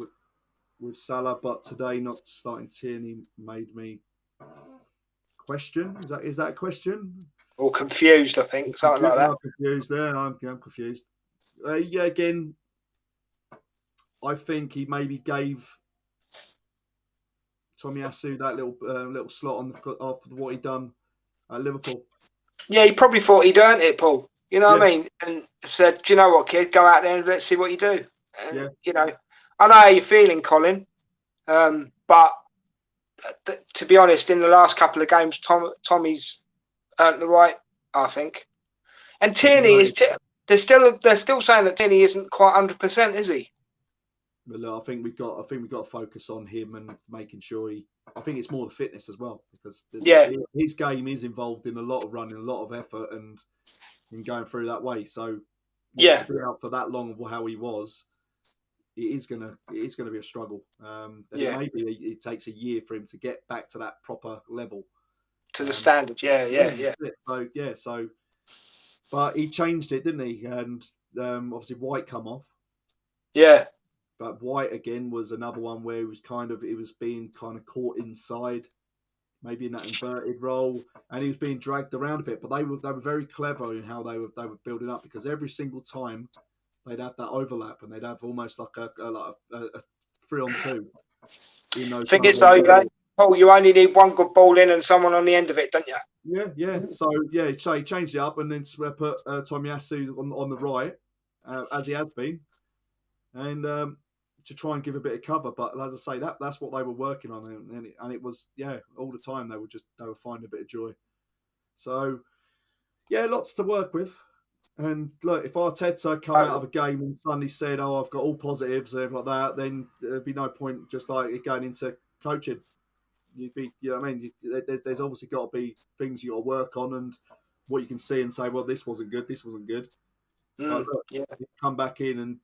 with Salah, but today not starting Tierney made me question. Is that a question? Or confused, I think, something like that. I'm confused there. I'm confused. Again, I think he maybe gave Tomiyasu that little slot after what he'd done at Liverpool. Yeah, he probably thought he'd earned it, Paul. You know what I mean? And said, do you know what, kid? Go out there and let's see what you do. And, I know how you're feeling, Colin. But to be honest, in the last couple of games, Tommy's earned the right, I think. And Tierney is... They're still saying that Tierney isn't quite 100%, is he? But look, I think we've got to focus on him and making sure I think it's more the fitness as well, because his game is involved in a lot of running, a lot of effort, and going through that way. So to be out for that long, how he was, it is gonna be a struggle. Maybe it takes a year for him to get back to that proper level, to the standard. So. But he changed it, didn't he? And obviously White come off. Yeah. But White again was another one where it was being kind of caught inside, maybe in that inverted role, and he was being dragged around a bit. But they were very clever in how they were building up, because every single time they'd have that overlap and they'd have almost like a 3-on-2. I think it's so, Paul, you only need one good ball in and someone on the end of it, don't you? Yeah. So he changed it up and then put Tomiyasu on the right, as he has been, and to try and give a bit of cover. But as I say, that's what they were working on, and it was all the time they were finding a bit of joy. So lots to work with. And look, if Arteta come out of a game and suddenly said, "Oh, I've got all positives," and like that, then there'd be no point just like going into coaching. You'd be, you know what I mean? There's obviously got to be things you got to work on and what you can see and say, "Well, this wasn't good. This wasn't good." But look, you come back in and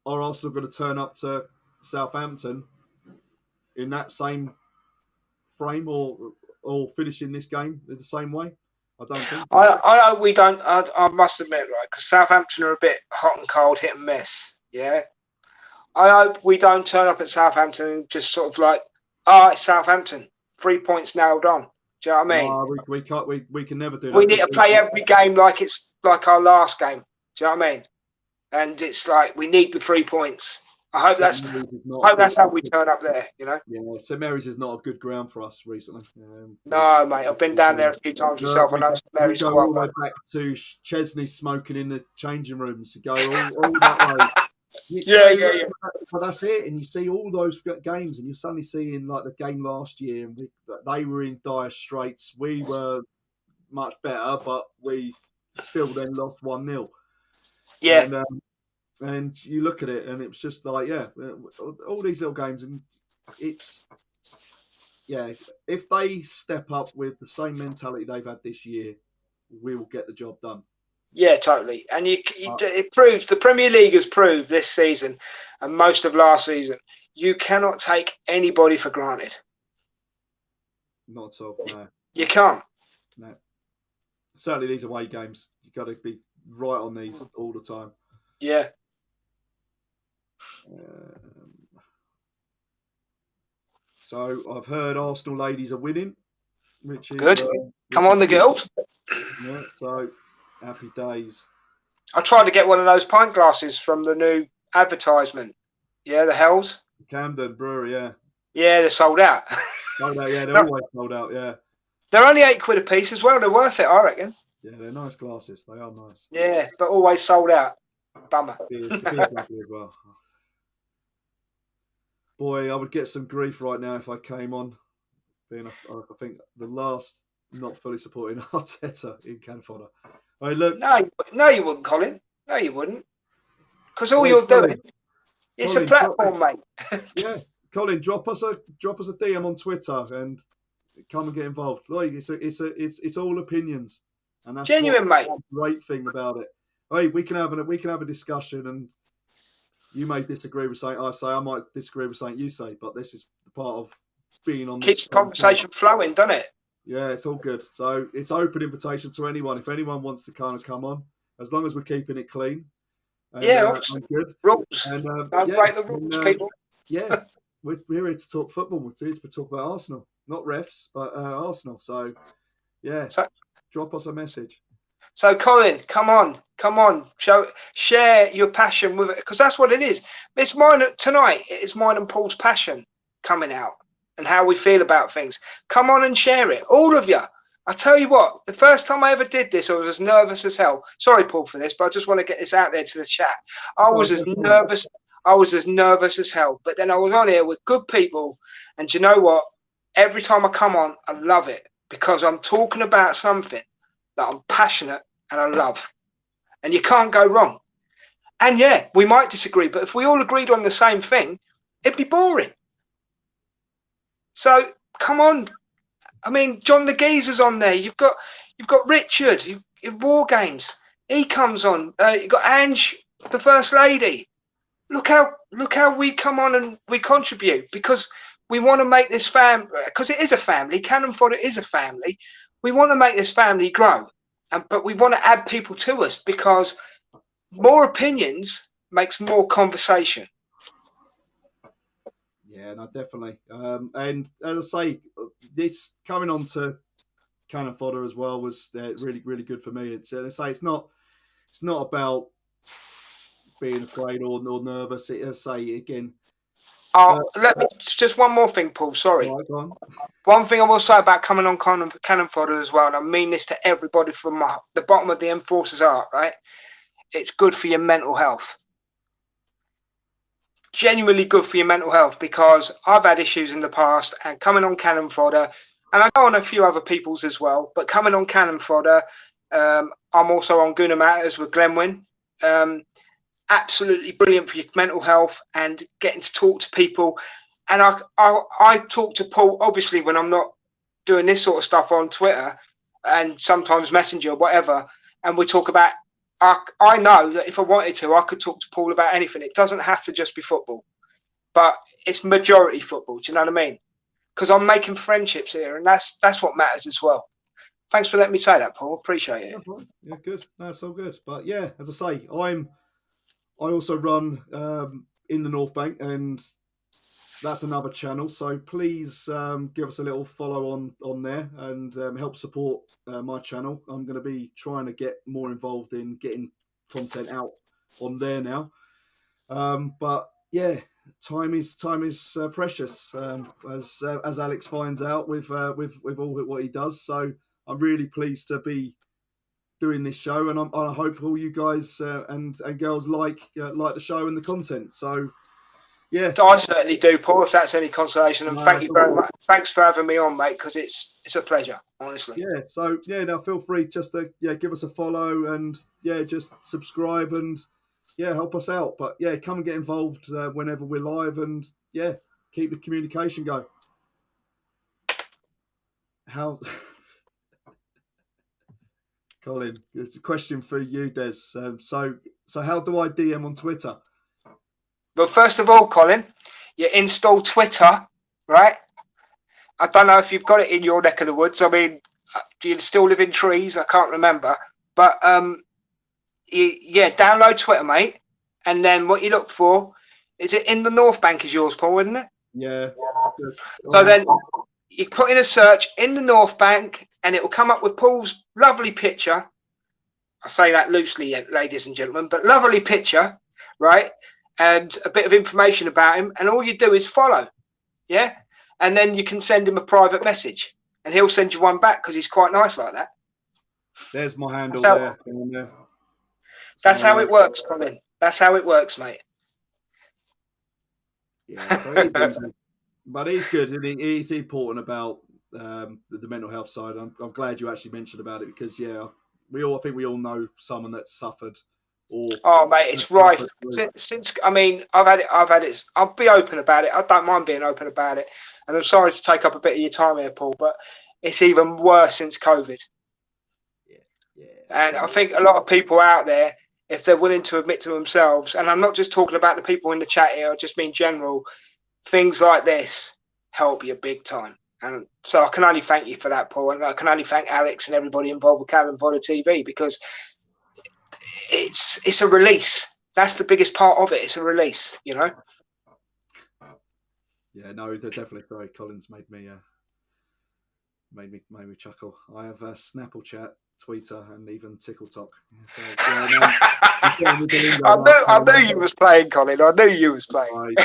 are Arsenal going to turn up to Southampton in that same frame or finishing this game in the same way? I don't think so. I hope we don't. I must admit, right, because Southampton are a bit hot and cold, hit and miss. Yeah, I hope we don't turn up at Southampton and just sort of like, it's Southampton, 3 points nailed on. Do you know what I mean? No, we can't. We can never do that. We need to play every game like it's like our last game. Do you know what I mean? And it's like we need the 3 points. I hope that's how we turn up there. You know. Yeah, St Mary's is not a good ground for us recently. No, mate, I've been down there a few times myself. I know St Mary's quite all the way back to Chesney smoking in the changing rooms. Go all that way. Yeah. But that's it, and you see all those games, and you're suddenly seeing like the game last year, and they were in dire straits. We were much better, but we still then lost 1-0. Yeah. And you look at it, and it was just like, all these little games, and it's if they step up with the same mentality they've had this year, we will get the job done. Yeah, totally. And it proves, the Premier League has proved this season and most of last season, you cannot take anybody for granted. Not at all. No. You can't. No. Certainly these away games, you've got to be right on these all the time. Yeah. So I've heard Arsenal ladies are winning, which is good. Come on, the girls. Yeah, so happy days. I tried to get one of those pint glasses from the new advertisement. Yeah, the Hells. Camden Brewery, yeah. Yeah, they're sold out. Sold out, yeah, they're always sold out, yeah. They're only £8 a piece as well. They're worth it, I reckon. Yeah, they're nice glasses. They are nice. Yeah, but always sold out. Bummer. Beer's lovely as well. Boy, I would get some grief right now if I came on. I think the last not fully supporting Arteta in Canfodder. Right, look. No, you wouldn't, Colin. No, you wouldn't. Because all you're doing, it's a platform, mate. Yeah, Colin, drop us a DM on Twitter and come and get involved. Like, it's all opinions, and that's genuine, mate. The great thing about it. Hey, we can have a discussion, and you may disagree with something I say. I might disagree with something you say, but this is part of being on. Keeps the conversation flowing, doesn't it? Yeah, it's all good. So it's open invitation to anyone. If anyone wants to kind of come on, as long as we're keeping it clean. And, obviously. Good. Rules. And, don't break the rules, people. Yeah, we're here to talk football. We're here to talk about Arsenal, not refs, but Arsenal. So, drop us a message. So, Colin, come on, share your passion with it, because that's what it is. It's mine tonight. It is mine and Paul's passion coming out and how we feel about things. Come on and share it, all of you. I tell you what, the first time I ever did this, I was as nervous as hell. Sorry, Paul, for this, but I just want to get this out there to the chat. I was as nervous as hell. But then I was on here with good people, and do you know what? Every time I come on, I love it because I'm talking about something that I'm passionate and I love. And you can't go wrong. And yeah, we might disagree, but if we all agreed on the same thing, it'd be boring. So come on. I mean, John the Geezer's on there. You've got Richard, War Games. He comes on. You've got Ange, the First Lady. Look how we come on and we contribute, because we want to make this family, because it is a family. Cannon Fodder is a family. We want to make this family grow, but we want to add people to us, because more opinions makes more conversation. Yeah, no, definitely. And as I say, this coming on to Cannon Fodder as well was really, really good for me. It's not about being afraid or nervous. As I say again, Let me just one more thing, Paul. Sorry. Right, go on. One thing I will say about coming on cannon fodder as well, and I mean this to everybody from the bottom of the Enforcers heart, right? It's good for your mental health. Genuinely good for your mental health, because I've had issues in the past, and coming on cannon fodder, and I go on a few other people's as well, but coming on cannon fodder, I'm also on Guna Matters with Glenwyn. Absolutely brilliant for your mental health and getting to talk to people. And I talk to Paul, obviously, when I'm not doing this sort of stuff on Twitter and sometimes Messenger or whatever, and we talk about, I know that if I wanted to, I could talk to Paul about anything. It doesn't have to just be football, but it's majority football. Do you know what I mean? Because I'm making friendships here, and that's what matters as well. Thanks for letting me say that, Paul. Appreciate it. Yeah, good. That's all good. But yeah, as I say, I also run in the North Bank, and that's another channel. So please give us a little follow on there and help support my channel. I'm going to be trying to get more involved in getting content out on there now. But yeah, time is precious, as Alex finds out with all what he does. So I'm really pleased to be doing this show, and I hope all you guys and girls like the show and the content. So yeah, I certainly do, Paul, if that's any consolation. And thank you very much. Thanks for having me on, mate, because it's a pleasure, honestly. Yeah. So yeah, now feel free just to give us a follow, and just subscribe, and help us out. But yeah, come and get involved whenever we're live, and keep the communication going. How, Colin? There's a question for you, Des. So how do I DM on Twitter? Well, first of all, Colin, you install Twitter, right? I don't know if you've got it in your neck of the woods. I mean, do you still live in trees? I can't remember. But download Twitter, mate. And then what you look for, is it in the North Bank is yours, Paul, isn't it? Yeah. So then you put in a search in the North Bank, and it will come up with Paul's lovely picture. I say that loosely, ladies and gentlemen, but lovely picture, right? And a bit of information about him, and all you do is follow, and then you can send him a private message, and he'll send you one back because he's quite nice like that. There's my handle there. That's how it works, Colin. That's how it works, mate. Yeah, so but he's good, and he's important about the mental health side. I'm glad you actually mentioned about it, because I think we all know someone that's suffered. Oh mate, it's rife. Since I mean, I've had it. I'll be open about it. I don't mind being open about it. And I'm sorry to take up a bit of your time here, Paul, but it's even worse since COVID. Yeah. And I think a lot of people out there, if they're willing to admit to themselves, and I'm not just talking about the people in the chat here, I just mean general, things like this help you big time. And so I can only thank you for that, Paul, and I can only thank Alex and everybody involved with Cannon Fodder TV, because it's a release. That's the biggest part of it. It's a release, Yeah, no, they're definitely sorry. Colin's made me chuckle. I have Snapple Chat, Twitter, and even TickleTalk. So, I knew you was playing, Colin. I knew you was playing.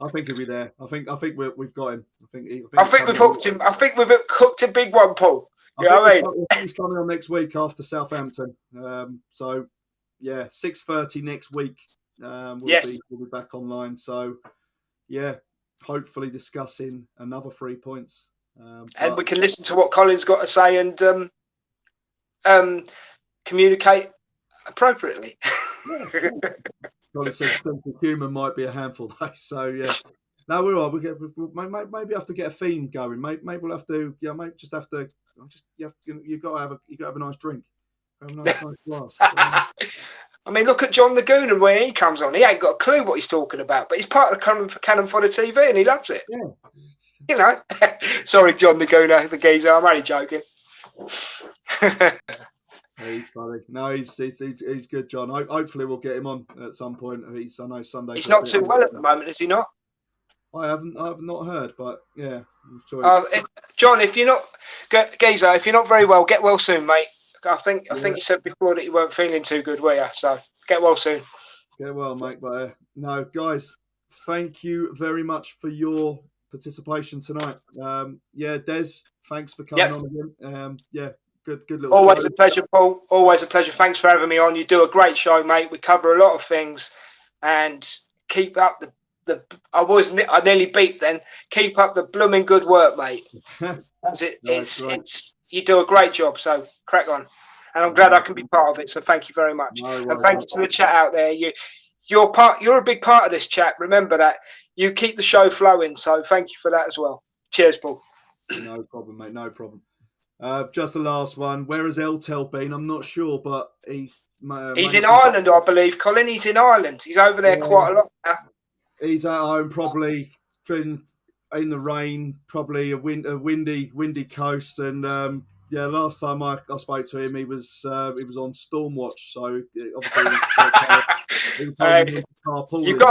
I think he'll be there. I think we've got him. I think we've hooked him. I think we've hooked a big one, Paul. I think he's coming on next week after Southampton. So 6:30 next week. We'll be back online. So hopefully discussing another 3 points. And we can listen to what Colin's got to say and communicate appropriately. Colin says sense of humour might be a handful though. So no, we're all right. Maybe have to get a theme going. Maybe we'll have to. Maybe just have to. You've got to have a nice drink. Have a nice glass. I mean, look at John the Gooner when he comes on. He ain't got a clue what he's talking about, but he's part of the Cannon Fodder TV and he loves it. Yeah. Sorry, John the Gooner, the geezer. I'm only joking. He's funny. No, he's good, John. Hopefully, we'll get him on at some point. I know Sunday. He's not too well at the moment, is he not? I have not heard, but yeah. I'm sure John, if you're not geezer, if you're not very well, get well soon, mate. I think you said before that you weren't feeling too good, were you? So get well soon. Get well, mate. But no, guys, thank you very much for your participation tonight. Des, thanks for coming on again. Good little Always show. a pleasure, Paul. Always a pleasure. Thanks for having me on. You do a great show, mate. We cover a lot of things, and keep up the. I nearly beat then. Keep up the blooming good work, mate. It's you do a great job. So crack on, and I'm glad I can be part of it. So thank you very much, and thank you to the chat out there. You're a big part of this chat. Remember that. You keep the show flowing. So thank you for that as well. Cheers, Paul. No problem, mate. No problem. Just the last one. Where has Eltel been? I'm not sure, but he's in Ireland, I believe. Colin, he's in Ireland. He's over there quite a lot now. He's at home, probably in the rain, probably a windy coast. And last time I spoke to him, he was on Stormwatch. So obviously, you've got to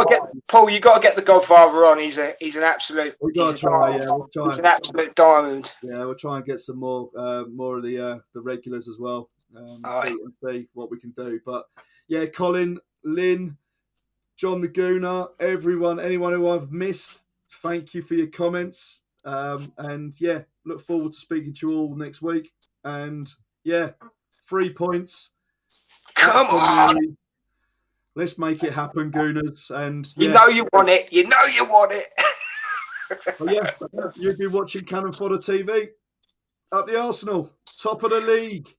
get Paul. You've got to get the Godfather on. He's an absolute. We'll try. He's an absolute diamond. Yeah, we'll try and get some more of the regulars as well. See what we can do. But yeah, Colin, Lynn, John the Gooner, anyone who I've missed, thank you for your comments. And yeah, look forward to speaking to you all next week. And yeah, 3 points. Come on. Let's make it happen, Gooners. And you know you want it. You know you want it. Well, yeah, you'll be watching Cannon Fodder TV. Up the Arsenal, top of the league.